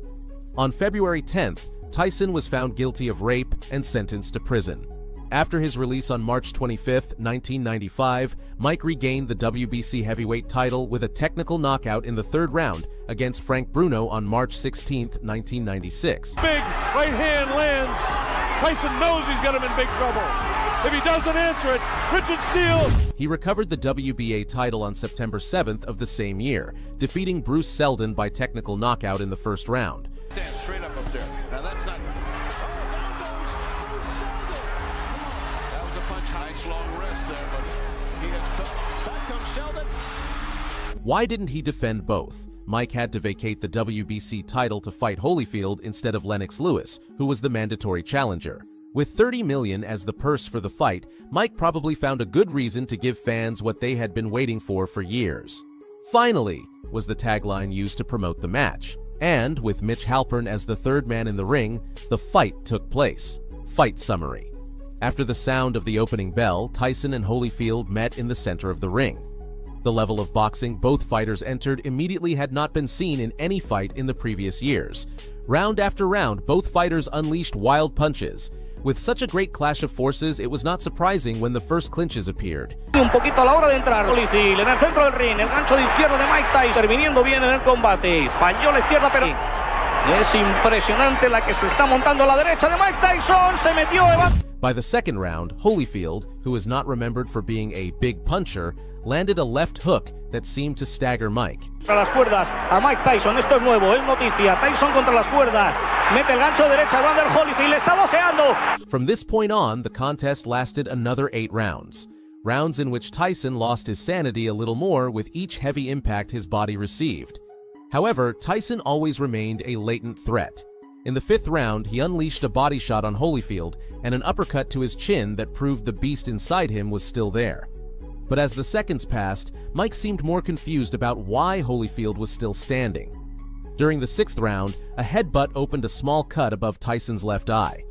On February 10th, Tyson was found guilty of rape and sentenced to prison. After his release on March 25, 1995, Mike regained the WBC heavyweight title with a technical knockout in the third round against Frank Bruno on March 16, 1996. Big right hand lands. Tyson knows he's got him in big trouble. If he doesn't answer it, Richard Steele. He recovered the WBA title on September 7th of the same year, defeating Bruce Seldon by technical knockout in the first round. Stand straight up there. Now that's not. That was a punch, nice long rest there, but he has felt. Back comes Sheldon. Why didn't he defend both? Mike had to vacate the WBC title to fight Holyfield instead of Lennox Lewis, who was the mandatory challenger. With $30 million as the purse for the fight, Mike probably found a good reason to give fans what they had been waiting for years. "Finally," was the tagline used to promote the match. And, with Mitch Halpern as the third man in the ring, the fight took place. Fight summary. After the sound of the opening bell, Tyson and Holyfield met in the center of the ring. The level of boxing both fighters entered immediately had not been seen in any fight in the previous years. Round after round, both fighters unleashed wild punches. With such a great clash of forces, it was not surprising when the first clinches appeared. Un poquito a la hora de entrar. Holyfield en el centro del ring, el gancho de izquierda de Mike Tyson, interviniendo bien en el combate. Falló la izquierda, pero es impresionante la que se está montando a la derecha de Mike Tyson. Se metió. By the second round, Holyfield, who is not remembered for being a big puncher, landed a left hook that seemed to stagger Mike. Contra las cuerdas a Mike Tyson, esto es nuevo, es noticia. Tyson contra las cuerdas. Mete el gancho derecha, Evander Holyfield, está boceando. From this point on, the contest lasted another 8 rounds. Rounds in which Tyson lost his sanity a little more with each heavy impact his body received. However, Tyson always remained a latent threat. In the 5th round, he unleashed a body shot on Holyfield and an uppercut to his chin that proved the beast inside him was still there. But as the seconds passed, Mike seemed more confused about why Holyfield was still standing. During the 6th round, a headbutt opened a small cut above Tyson's left eye.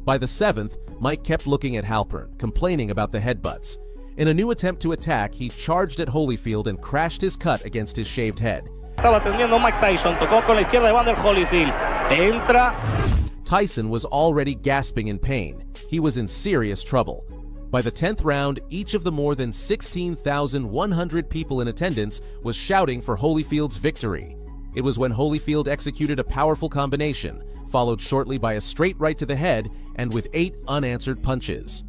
By the 7th, Mike kept looking at Halpern, complaining about the headbutts. In a new attempt to attack, he charged at Holyfield and crashed his cut against his shaved head. Estaba atendiendo Mike Tyson, tocó con la izquierda Evander Holyfield. Entra. Tyson was already gasping in pain. He was in serious trouble. By the 10th round, each of the more than 16,100 people in attendance was shouting for Holyfield's victory. It was when Holyfield executed a powerful combination, followed shortly by a straight right to the head and with 8 unanswered punches.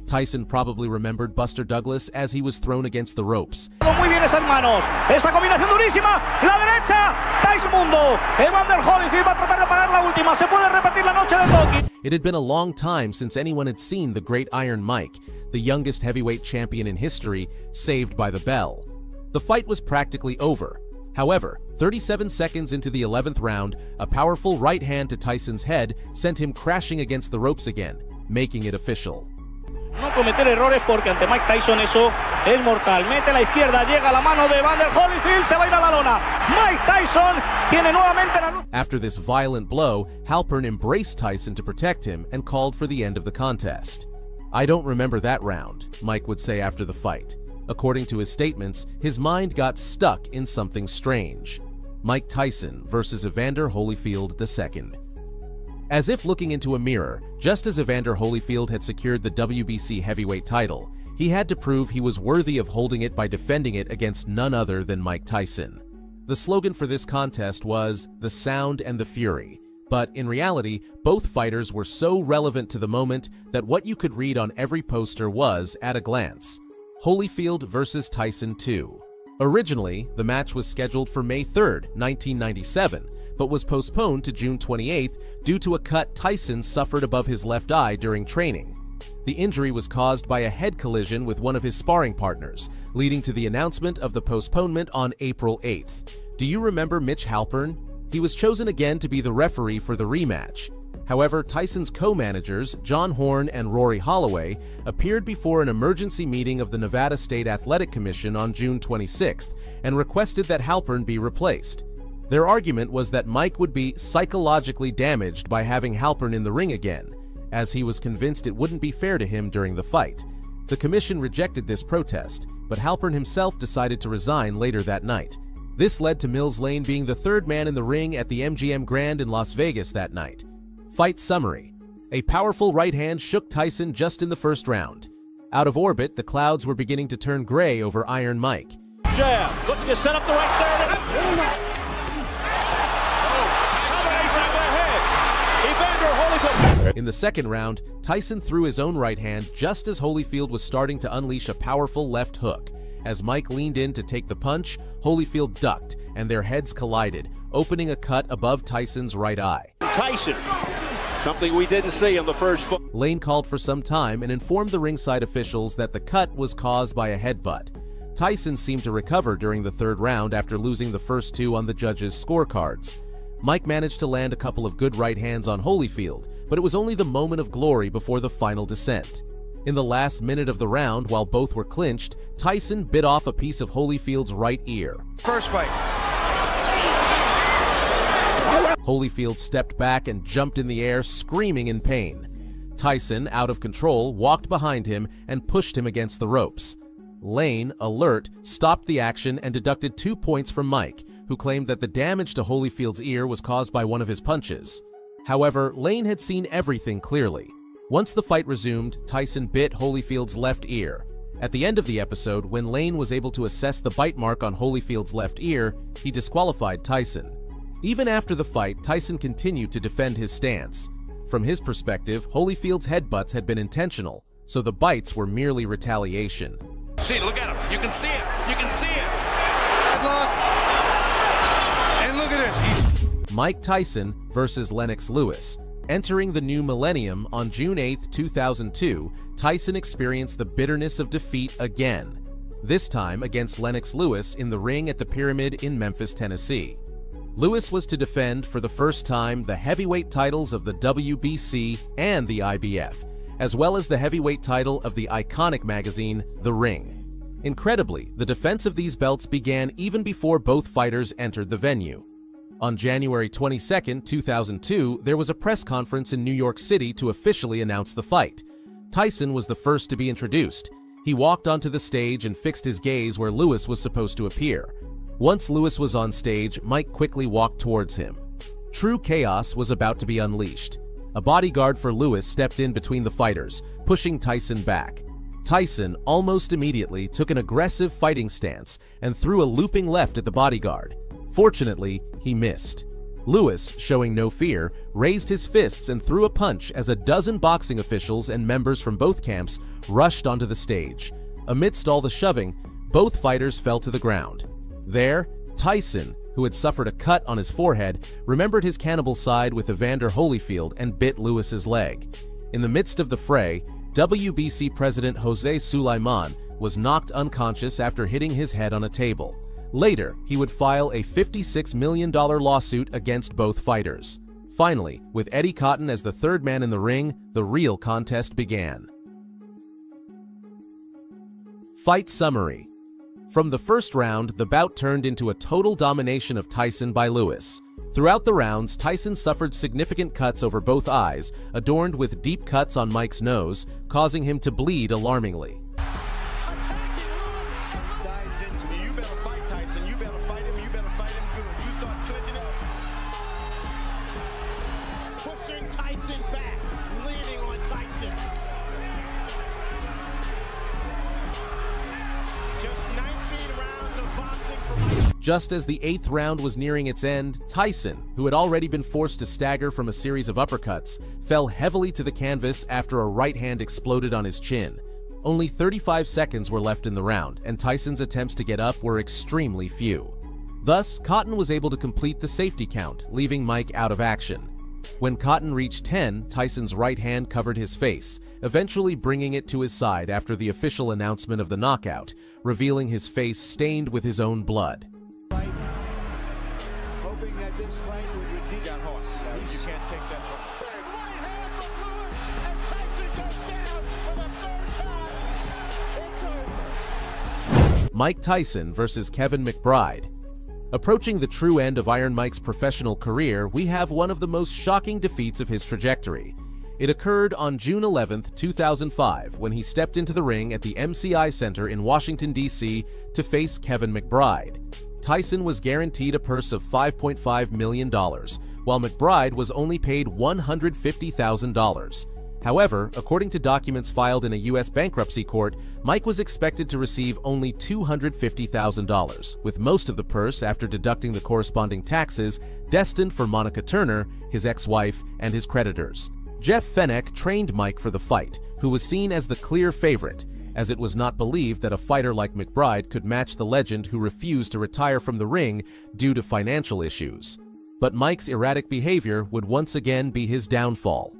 Tyson probably remembered Buster Douglas as he was thrown against the ropes. Muy bien esas manos. Esa combinación durísima. La derecha. Tyson mundo. Evander Holyfield va a tratar de pagar la última. Se puede repetir la noche de Toki. It had been a long time since anyone had seen the great Iron Mike, the youngest heavyweight champion in history, saved by the bell. The fight was practically over. However, 37 seconds into the 11th round, a powerful right hand to Tyson's head sent him crashing against the ropes again, making it official. No cometer errores porque ante Mike Tyson eso es mortal. Mete la izquierda, llega la mano de Evander Holyfield, se va a ir a la lona. Mike Tyson tiene nuevamente la luz. After this violent blow, Halpern embraced Tyson to protect him and called for the end of the contest. "I don't remember that round," Mike would say after the fight. According to his statements, his mind got stuck in something strange. Mike Tyson versus Evander Holyfield II. As if looking into a mirror, just as Evander Holyfield had secured the WBC heavyweight title, he had to prove he was worthy of holding it by defending it against none other than Mike Tyson. The slogan for this contest was, "The Sound and the Fury," but in reality, both fighters were so relevant to the moment that what you could read on every poster was, at a glance, Holyfield versus Tyson 2. Originally, the match was scheduled for May 3rd, 1997, but was postponed to June 28th due to a cut Tyson suffered above his left eye during training. The injury was caused by a head collision with one of his sparring partners, leading to the announcement of the postponement on April 8th. Do you remember Mitch Halpern? He was chosen again to be the referee for the rematch. However, Tyson's co-managers, John Horn and Rory Holloway, appeared before an emergency meeting of the Nevada State Athletic Commission on June 26th and requested that Halpern be replaced. Their argument was that Mike would be psychologically damaged by having Halpern in the ring again, as he was convinced it wouldn't be fair to him during the fight. The commission rejected this protest, but Halpern himself decided to resign later that night. This led to Mills Lane being the third man in the ring at the MGM Grand in Las Vegas that night. Fight summary. A powerful right hand shook Tyson just in the first round. Out of orbit, the clouds were beginning to turn gray over Iron Mike. Jab, looking to set up the right there. In the second round, Tyson threw his own right hand just as Holyfield was starting to unleash a powerful left hook. As Mike leaned in to take the punch, Holyfield ducked, and their heads collided, opening a cut above Tyson's right eye. Tyson, something we didn't see in the first fight. Lane called for some time and informed the ringside officials that the cut was caused by a headbutt. Tyson seemed to recover during the third round after losing the first two on the judges' scorecards. Mike managed to land a couple of good right hands on Holyfield, but it was only the moment of glory before the final descent. In the last minute of the round, while both were clinched, Tyson bit off a piece of Holyfield's right ear. First fight. Holyfield stepped back and jumped in the air, screaming in pain. Tyson, out of control, walked behind him and pushed him against the ropes. Lane, alert, stopped the action and deducted 2 points from Mike, who claimed that the damage to Holyfield's ear was caused by one of his punches. However, Lane had seen everything clearly. Once the fight resumed, Tyson bit Holyfield's left ear. At the end of the episode, when Lane was able to assess the bite mark on Holyfield's left ear, he disqualified Tyson. Even after the fight, Tyson continued to defend his stance. From his perspective, Holyfield's headbutts had been intentional, so the bites were merely retaliation. See, look at him. You can see it. You can see it. Look. And look at this. Mike Tyson versus Lennox Lewis. Entering the new millennium on June 8, 2002, Tyson experienced the bitterness of defeat again, this time against Lennox Lewis in the ring at the Pyramid in Memphis, Tennessee. Lewis was to defend for the first time the heavyweight titles of the WBC and the IBF, as well as the heavyweight title of the iconic magazine, The Ring. Incredibly, the defense of these belts began even before both fighters entered the venue. On January 22, 2002, there was a press conference in New York City to officially announce the fight. Tyson was the first to be introduced. He walked onto the stage and fixed his gaze where Lewis was supposed to appear. Once Lewis was on stage, Mike quickly walked towards him. True chaos was about to be unleashed. A bodyguard for Lewis stepped in between the fighters, pushing Tyson back. Tyson almost immediately took an aggressive fighting stance and threw a looping left at the bodyguard. Fortunately, he missed. Lewis, showing no fear, raised his fists and threw a punch as a dozen boxing officials and members from both camps rushed onto the stage. Amidst all the shoving, both fighters fell to the ground. There, Tyson, who had suffered a cut on his forehead, remembered his cannibal side with Evander Holyfield and bit Lewis's leg. In the midst of the fray, WBC President Jose Sulaiman was knocked unconscious after hitting his head on a table. Later, he would file a $56 million lawsuit against both fighters. Finally, with Eddie Cotton as the third man in the ring, the real contest began. Fight summary. From the first round, the bout turned into a total domination of Tyson by Lewis. Throughout the rounds, Tyson suffered significant cuts over both eyes, adorned with deep cuts on Mike's nose, causing him to bleed alarmingly. Just as the 8th round was nearing its end, Tyson, who had already been forced to stagger from a series of uppercuts, fell heavily to the canvas after a right hand exploded on his chin. Only 35 seconds were left in the round, and Tyson's attempts to get up were extremely few. Thus, Cotton was able to complete the safety count, leaving Mike out of action. When Cotton reached 10, Tyson's right hand covered his face, eventually bringing it to his side after the official announcement of the knockout, revealing his face stained with his own blood. Hoping that this fight would redeem down hard. You can't take that from him. Right hand from Lewis, and Tyson goes down for the 3rd time. It's over. Mike Tyson versus Kevin McBride. Approaching the true end of Iron Mike's professional career, we have one of the most shocking defeats of his trajectory. It occurred on June 11, 2005, when he stepped into the ring at the MCI Center in Washington, D.C. to face Kevin McBride. Tyson was guaranteed a purse of $5.5 million, while McBride was only paid $150,000. However, according to documents filed in a U.S. bankruptcy court, Mike was expected to receive only $250,000, with most of the purse, after deducting the corresponding taxes, destined for Monica Turner, his ex-wife, and his creditors. Jeff Fenech trained Mike for the fight, who was seen as the clear favorite, as it was not believed that a fighter like McBride could match the legend who refused to retire from the ring due to financial issues. But Mike's erratic behavior would once again be his downfall.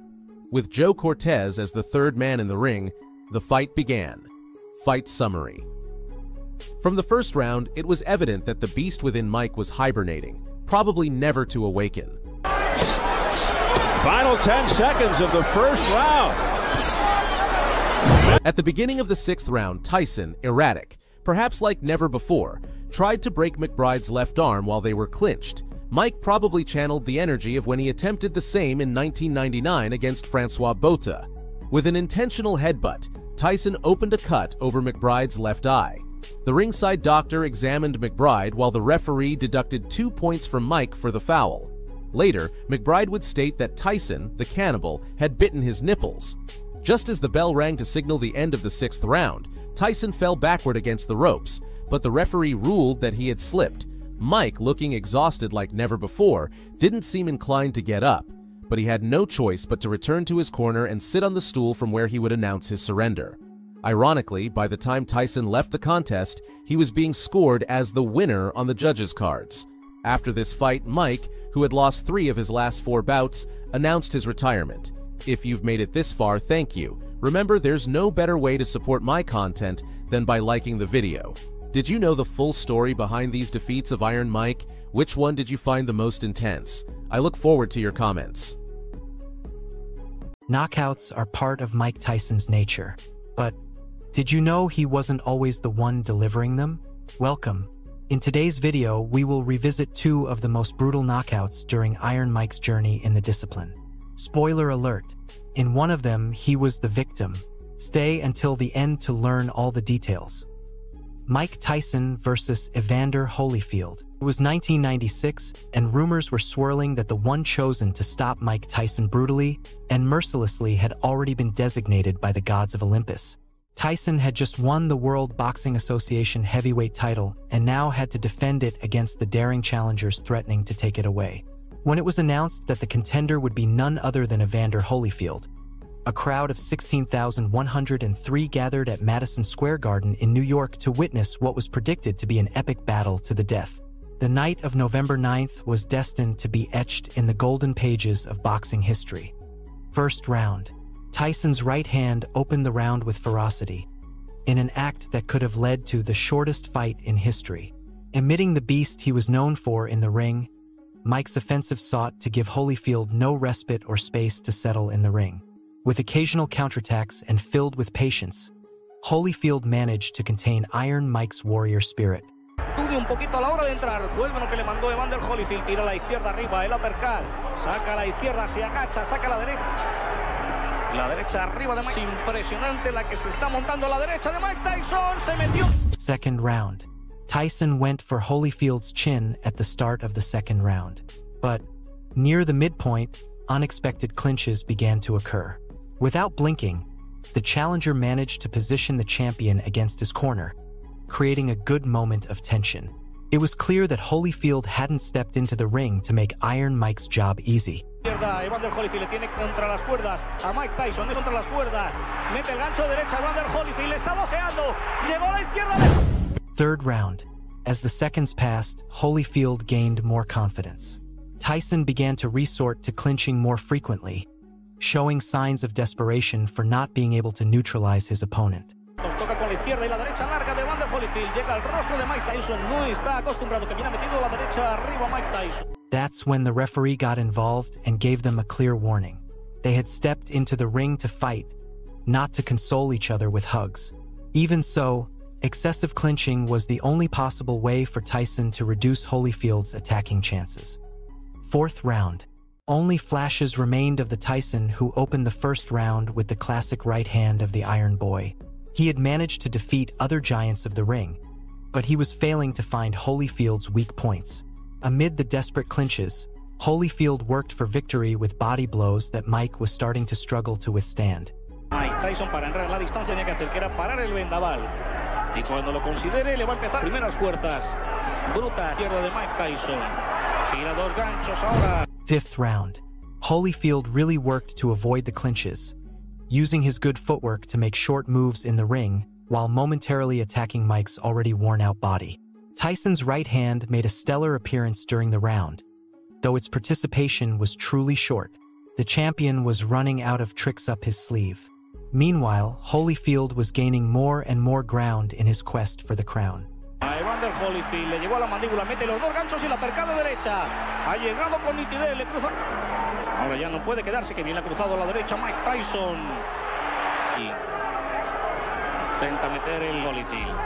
With Joe Cortez as the 3rd man in the ring, the fight began. Fight summary. From the first round, it was evident that the beast within Mike was hibernating, probably never to awaken. Final 10 seconds of the first round. At the beginning of the 6th round, Tyson, erratic, perhaps like never before, tried to break McBride's left arm while they were clinched. Mike probably channeled the energy of when he attempted the same in 1999 against Francois Botha. With an intentional headbutt, Tyson opened a cut over McBride's left eye. The ringside doctor examined McBride while the referee deducted 2 points from Mike for the foul. Later, McBride would state that Tyson, the cannibal, had bitten his nipples. Just as the bell rang to signal the end of the 6th round, Tyson fell backward against the ropes, but the referee ruled that he had slipped. Mike, looking exhausted like never before, didn't seem inclined to get up, but he had no choice but to return to his corner and sit on the stool from where he would announce his surrender. Ironically, by the time Tyson left the contest, he was being scored as the winner on the judges' cards. After this fight, Mike, who had lost 3 of his last 4 bouts, announced his retirement. If you've made it this far, thank you. Remember, there's no better way to support my content than by liking the video. Did you know the full story behind these defeats of Iron Mike? Which one did you find the most intense? I look forward to your comments. Knockouts are part of Mike Tyson's nature. But did you know he wasn't always the one delivering them? Welcome. In today's video, we will revisit 2 of the most brutal knockouts during Iron Mike's journey in the discipline. Spoiler alert, in one of them, he was the victim. Stay until the end to learn all the details. Mike Tyson versus Evander Holyfield. It was 1996, and rumors were swirling that the one chosen to stop Mike Tyson brutally and mercilessly had already been designated by the gods of Olympus. Tyson had just won the World Boxing Association heavyweight title and now had to defend it against the daring challengers threatening to take it away. When it was announced that the contender would be none other than Evander Holyfield, a crowd of 16,103 gathered at Madison Square Garden in New York to witness what was predicted to be an epic battle to the death. The night of November 9th was destined to be etched in the golden pages of boxing history. First round. Tyson's right hand opened the round with ferocity, in an act that could have led to the shortest fight in history. Emitting the beast he was known for in the ring, Mike's offensive sought to give Holyfield no respite or space to settle in the ring. With occasional counterattacks and filled with patience, Holyfield managed to contain Iron Mike's warrior spirit. Estudia un poquito a la hora de entrar. Vuelve lo que le mandó Evander Holyfield. Tira a la izquierda arriba, el uppercut. Saca a la izquierda, se agacha, saca a la derecha. La derecha arriba de Mike. Es impresionante la que se está montando a la derecha de Mike Tyson. Se metió. Second round. Tyson went for Holyfield's chin at the start of the second round. But near the midpoint, unexpected clinches began to occur. Without blinking, the challenger managed to position the champion against his corner, creating a good moment of tension. It was clear that Holyfield hadn't stepped into the ring to make Iron Mike's job easy. Evander Holyfield le tiene contra las cuerdas a Mike Tyson, es contra las cuerdas. Mete el gancho derecha, Evander Holyfield le está boceando. Llegó a la izquierda. Third round. As the seconds passed, Holyfield gained more confidence. Tyson began to resort to clinching more frequently, showing signs of desperation for not being able to neutralize his opponent. Toca con la izquierda y la derecha larga de Evander Holyfield. Llega al rostro de Mike Tyson. No está acostumbrado que viene metido la derecha arriba Mike Tyson. That's when the referee got involved and gave them a clear warning. They had stepped into the ring to fight, not to console each other with hugs. Even so, excessive clinching was the only possible way for Tyson to reduce Holyfield's attacking chances. Fourth round. Only flashes remained of the Tyson who opened the first round with the classic right hand of the Iron Boy. He had managed to defeat other giants of the ring, but he was failing to find Holyfield's weak points. Amid the desperate clinches, Holyfield worked for victory with body blows that Mike was starting to struggle to withstand. Mike Tyson para entrar en la distancia tenía que hacer que era parar el vendaval. Y cuando lo considere le va a empezar primeras fuerzas. Bruta izquierda de Mike Tyson. Tira dos ganchos ahora. Fifth round. Holyfield really worked to avoid the clinches, using his good footwork to make short moves in the ring while momentarily attacking Mike's already worn-out body. Tyson's right hand made a stellar appearance during the round. Though its participation was truly short, the champion was running out of tricks up his sleeve. Meanwhile, Holyfield was gaining more and more ground in his quest for the crown. A Evander Holyfield le llegó a la mandíbula, mete los dos ganchos y la percada derecha. Ha llegado con nitidez, le cruza. Ahora ya no puede quedarse, que bien le ha cruzado a la derecha Mike Tyson. Y intenta meter el Holyfield.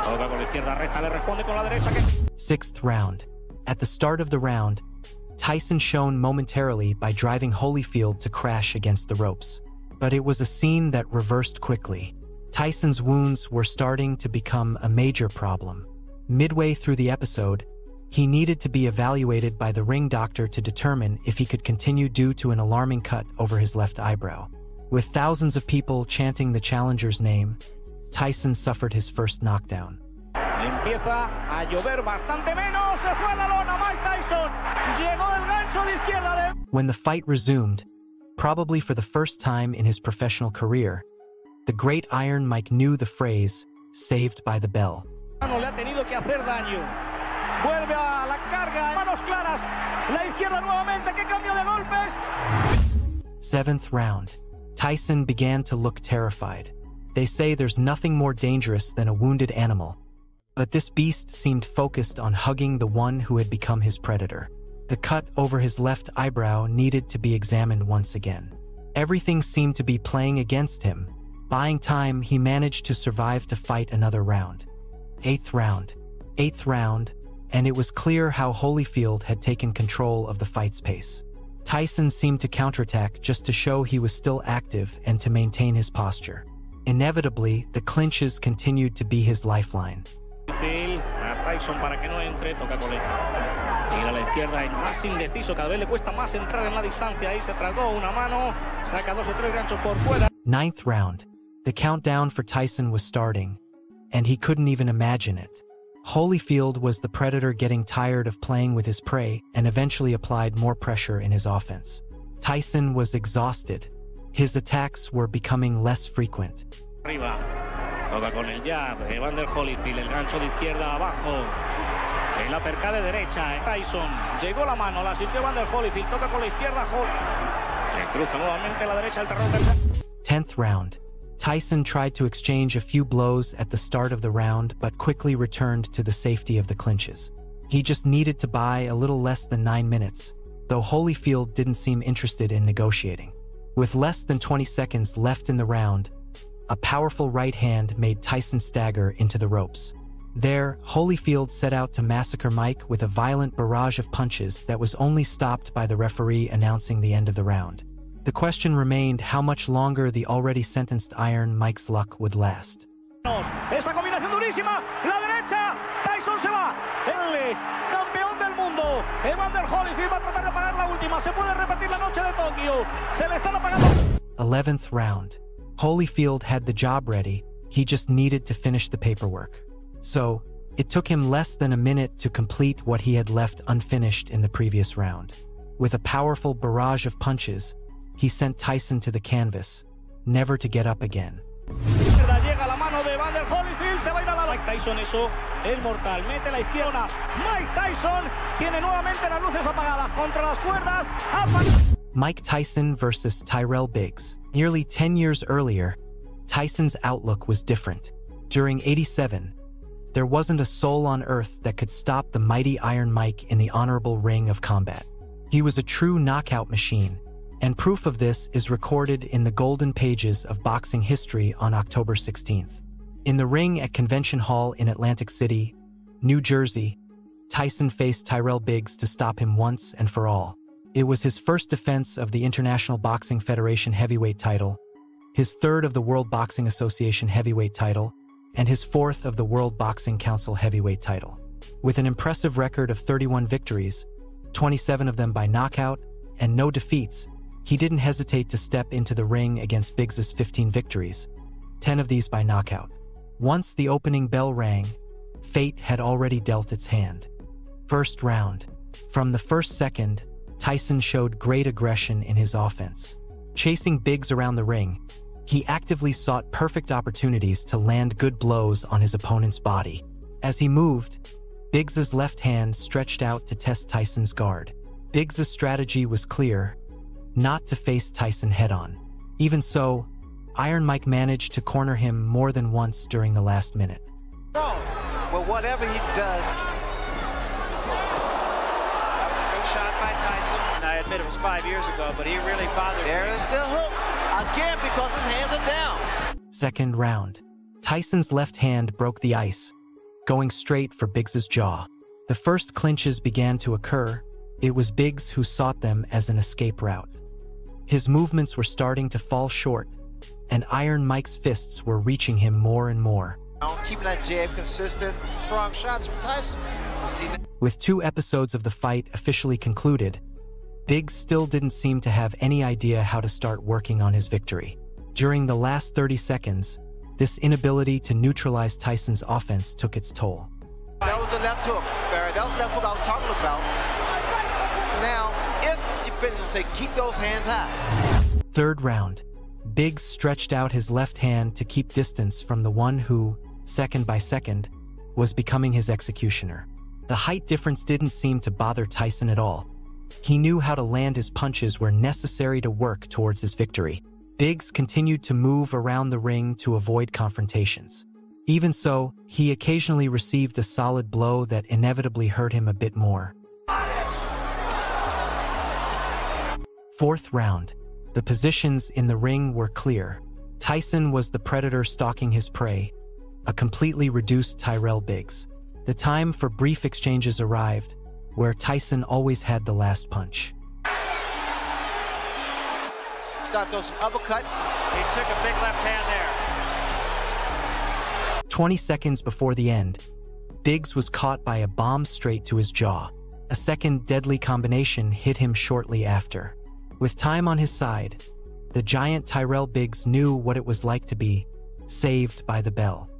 Toca con la izquierda recta, le responde con la derecha. Sixth round. At the start of the round, Tyson shone momentarily by driving Holyfield to crash against the ropes. But it was a scene that reversed quickly. Tyson's wounds were starting to become a major problem. Midway through the episode, he needed to be evaluated by the ring doctor to determine if he could continue due to an alarming cut over his left eyebrow. With thousands of people chanting the challenger's name, Tyson suffered his first knockdown. Empieza a llover bastante menos, se fue a la lona Mike Tyson. Llegó el gancho de izquierda de... When the fight resumed, probably for the first time in his professional career, the great Iron Mike knew the phrase, "saved by the bell." No le ha tenido que hacer daño. Vuelve a la carga, manos claras. La izquierda nuevamente, qué cambio de golpes. Seventh round. Tyson began to look terrified. They say there's nothing more dangerous than a wounded animal, but this beast seemed focused on hugging the one who had become his predator. The cut over his left eyebrow needed to be examined once again. Everything seemed to be playing against him. Buying time, he managed to survive to fight another round. Eighth round, and it was clear how Holyfield had taken control of the fight's pace. Tyson seemed to counterattack just to show he was still active and to maintain his posture. Inevitably, the clinches continued to be his lifeline. Tyson para que no entre, toca con tira a la izquierda, es más indeciso, cada vez le cuesta más entrar en la distancia, ahí se tragó una mano, saca dos o tres ganchos por fuera. Ninth round. The countdown for Tyson was starting, and he couldn't even imagine it. Holyfield was the predator getting tired of playing with his prey and eventually applied more pressure in his offense. Tyson was exhausted. His attacks were becoming less frequent. Arriba, toca con el jab, Evander Holyfield, el gancho de izquierda abajo. En la percada de derecha, Tyson, llegó la mano, la sintió Evander Holyfield, toca con la izquierda, le cruza nuevamente la derecha el terreno del... 10th round. Tyson tried to exchange a few blows at the start of the round, but quickly returned to the safety of the clinches. He just needed to buy a little less than 9 minutes, though Holyfield didn't seem interested in negotiating. With less than 20 seconds left in the round, a powerful right hand made Tyson stagger into the ropes. There, Holyfield set out to massacre Mike with a violent barrage of punches that was only stopped by the referee announcing the end of the round. The question remained how much longer the already sentenced Iron Mike's luck would last. Esa combinación durísima, la derecha, Tyson se va, el campeón del mundo, Evander Holyfield va a tratar de pagar la última, se puede repetir la noche de Tokio, se le están apagando. 11th round. Holyfield had the job ready, he just needed to finish the paperwork. So, It took him less than a minute to complete what he had left unfinished in the previous round. With a powerful barrage of punches, he sent Tyson to the canvas, never to get up again. Mike Tyson, eso es mortal. Mete la izquierda. Mike Tyson tiene nuevamente las luces apagadas contra las cuerdas. Mike Tyson versus Tyrell Biggs. Nearly 10 years earlier, Tyson's outlook was different. During '87, there wasn't a soul on earth that could stop the mighty Iron Mike in the honorable ring of combat. He was a true knockout machine, and proof of this is recorded in the golden pages of boxing history on October 16th. In the ring at Convention Hall in Atlantic City, New Jersey, Tyson faced Tyrell Biggs to stop him once and for all. It was his first defense of the International Boxing Federation heavyweight title, his third of the World Boxing Association heavyweight title, and his fourth of the World Boxing Council heavyweight title. With an impressive record of 31 victories, 27 of them by knockout, and no defeats, he didn't hesitate to step into the ring against Biggs's 15 victories, 10 of these by knockout. Once the opening bell rang, fate had already dealt its hand. First round. From the first second, Tyson showed great aggression in his offense. Chasing Biggs around the ring, he actively sought perfect opportunities to land good blows on his opponent's body. As he moved, Biggs's left hand stretched out to test Tyson's guard. Biggs's strategy was clear, not to face Tyson head-on. Even so, Iron Mike managed to corner him more than once during the last minute. Well, whatever he does. That was a good shot by Tyson. And I admit it was 5 years ago, but he really bothered me. There's the hook. Again, because his hands are down. Second round. Tyson's left hand broke the ice, going straight for Biggs's jaw. The first clinches began to occur. It was Biggs who sought them as an escape route. His movements were starting to fall short, and Iron Mike's fists were reaching him more and more. Keeping that jab consistent. Strong shots from Tyson. With 2 episodes of the fight officially concluded, Biggs still didn't seem to have any idea how to start working on his victory. During the last 30 seconds, this inability to neutralize Tyson's offense took its toll. That was the left hook, Barry. That was the left hook I was talking about. Now, if you finish, say, keep those hands high. Third round. Biggs stretched out his left hand to keep distance from the one who, second by second, was becoming his executioner. The height difference didn't seem to bother Tyson at all. He knew how to land his punches where necessary to work towards his victory. Biggs continued to move around the ring to avoid confrontations. Even so, he occasionally received a solid blow that inevitably hurt him a bit more. Fourth round. The positions in the ring were clear. Tyson was the predator stalking his prey, a completely reduced Tyrell Biggs. The time for brief exchanges arrived, where Tyson always had the last punch. Start those some uppercuts. He took a big left hand there. 20 seconds before the end, Biggs was caught by a bomb straight to his jaw. A second deadly combination hit him shortly after. With time on his side, the giant Tyrell Biggs knew what it was like to be saved by the bell.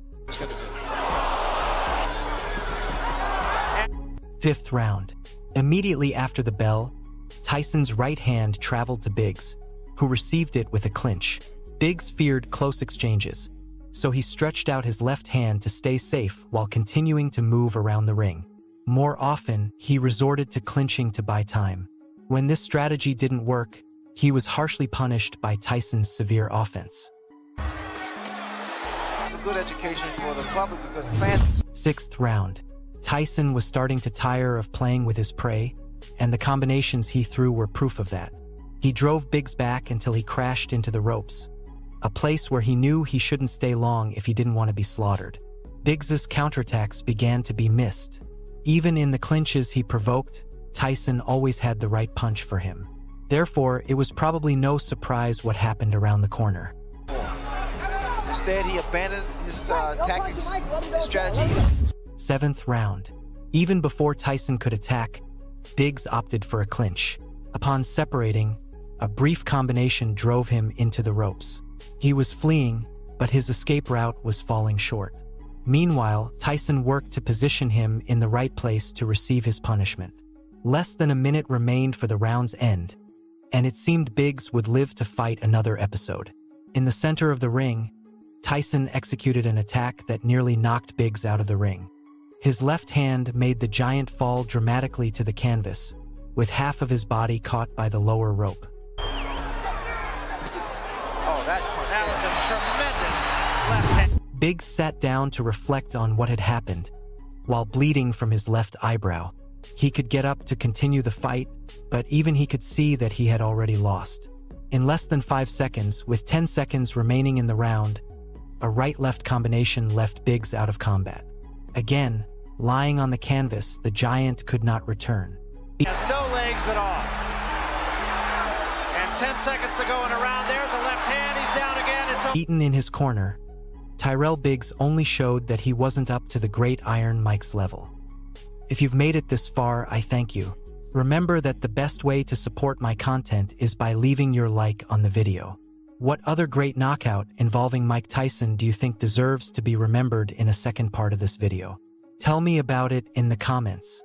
Fifth round. Immediately after the bell, Tyson's right hand traveled to Biggs, who received it with a clinch. Biggs feared close exchanges, so he stretched out his left hand to stay safe while continuing to move around the ring. More often, he resorted to clinching to buy time. When this strategy didn't work, he was harshly punished by Tyson's severe offense. It's a good education for the public because the fans... Sixth round. Tyson was starting to tire of playing with his prey, and the combinations he threw were proof of that. He drove Biggs back until he crashed into the ropes, a place where he knew he shouldn't stay long if he didn't want to be slaughtered. Biggs's counterattacks began to be missed. Even in the clinches he provoked, Tyson always had the right punch for him. Therefore, it was probably no surprise what happened around the corner. Instead, he abandoned his tactics, his strategy. Seventh round. Even before Tyson could attack, Biggs opted for a clinch. Upon separating, a brief combination drove him into the ropes. He was fleeing, but his escape route was falling short. Meanwhile, Tyson worked to position him in the right place to receive his punishment. Less than a minute remained for the round's end, and it seemed Biggs would live to fight another episode. In the center of the ring, Tyson executed an attack that nearly knocked Biggs out of the ring. His left hand made the giant fall dramatically to the canvas, with half of his body caught by the lower rope. Oh, that was a tremendous left hand. Biggs sat down to reflect on what had happened, while bleeding from his left eyebrow. He could get up to continue the fight, but even he could see that he had already lost. In less than 5 seconds, with 10 seconds remaining in the round, a right-left combination left Biggs out of combat. Again, lying on the canvas, the giant could not return. He has no legs at all. And 10 seconds to go in a round. There's a left hand. He's down again. Beaten in his corner, Tyrell Biggs only showed that he wasn't up to the great Iron Mike's level. If you've made it this far, I thank you. Remember that the best way to support my content is by leaving your like on the video. What other great knockout involving Mike Tyson do you think deserves to be remembered in a second part of this video? Tell me about it in the comments.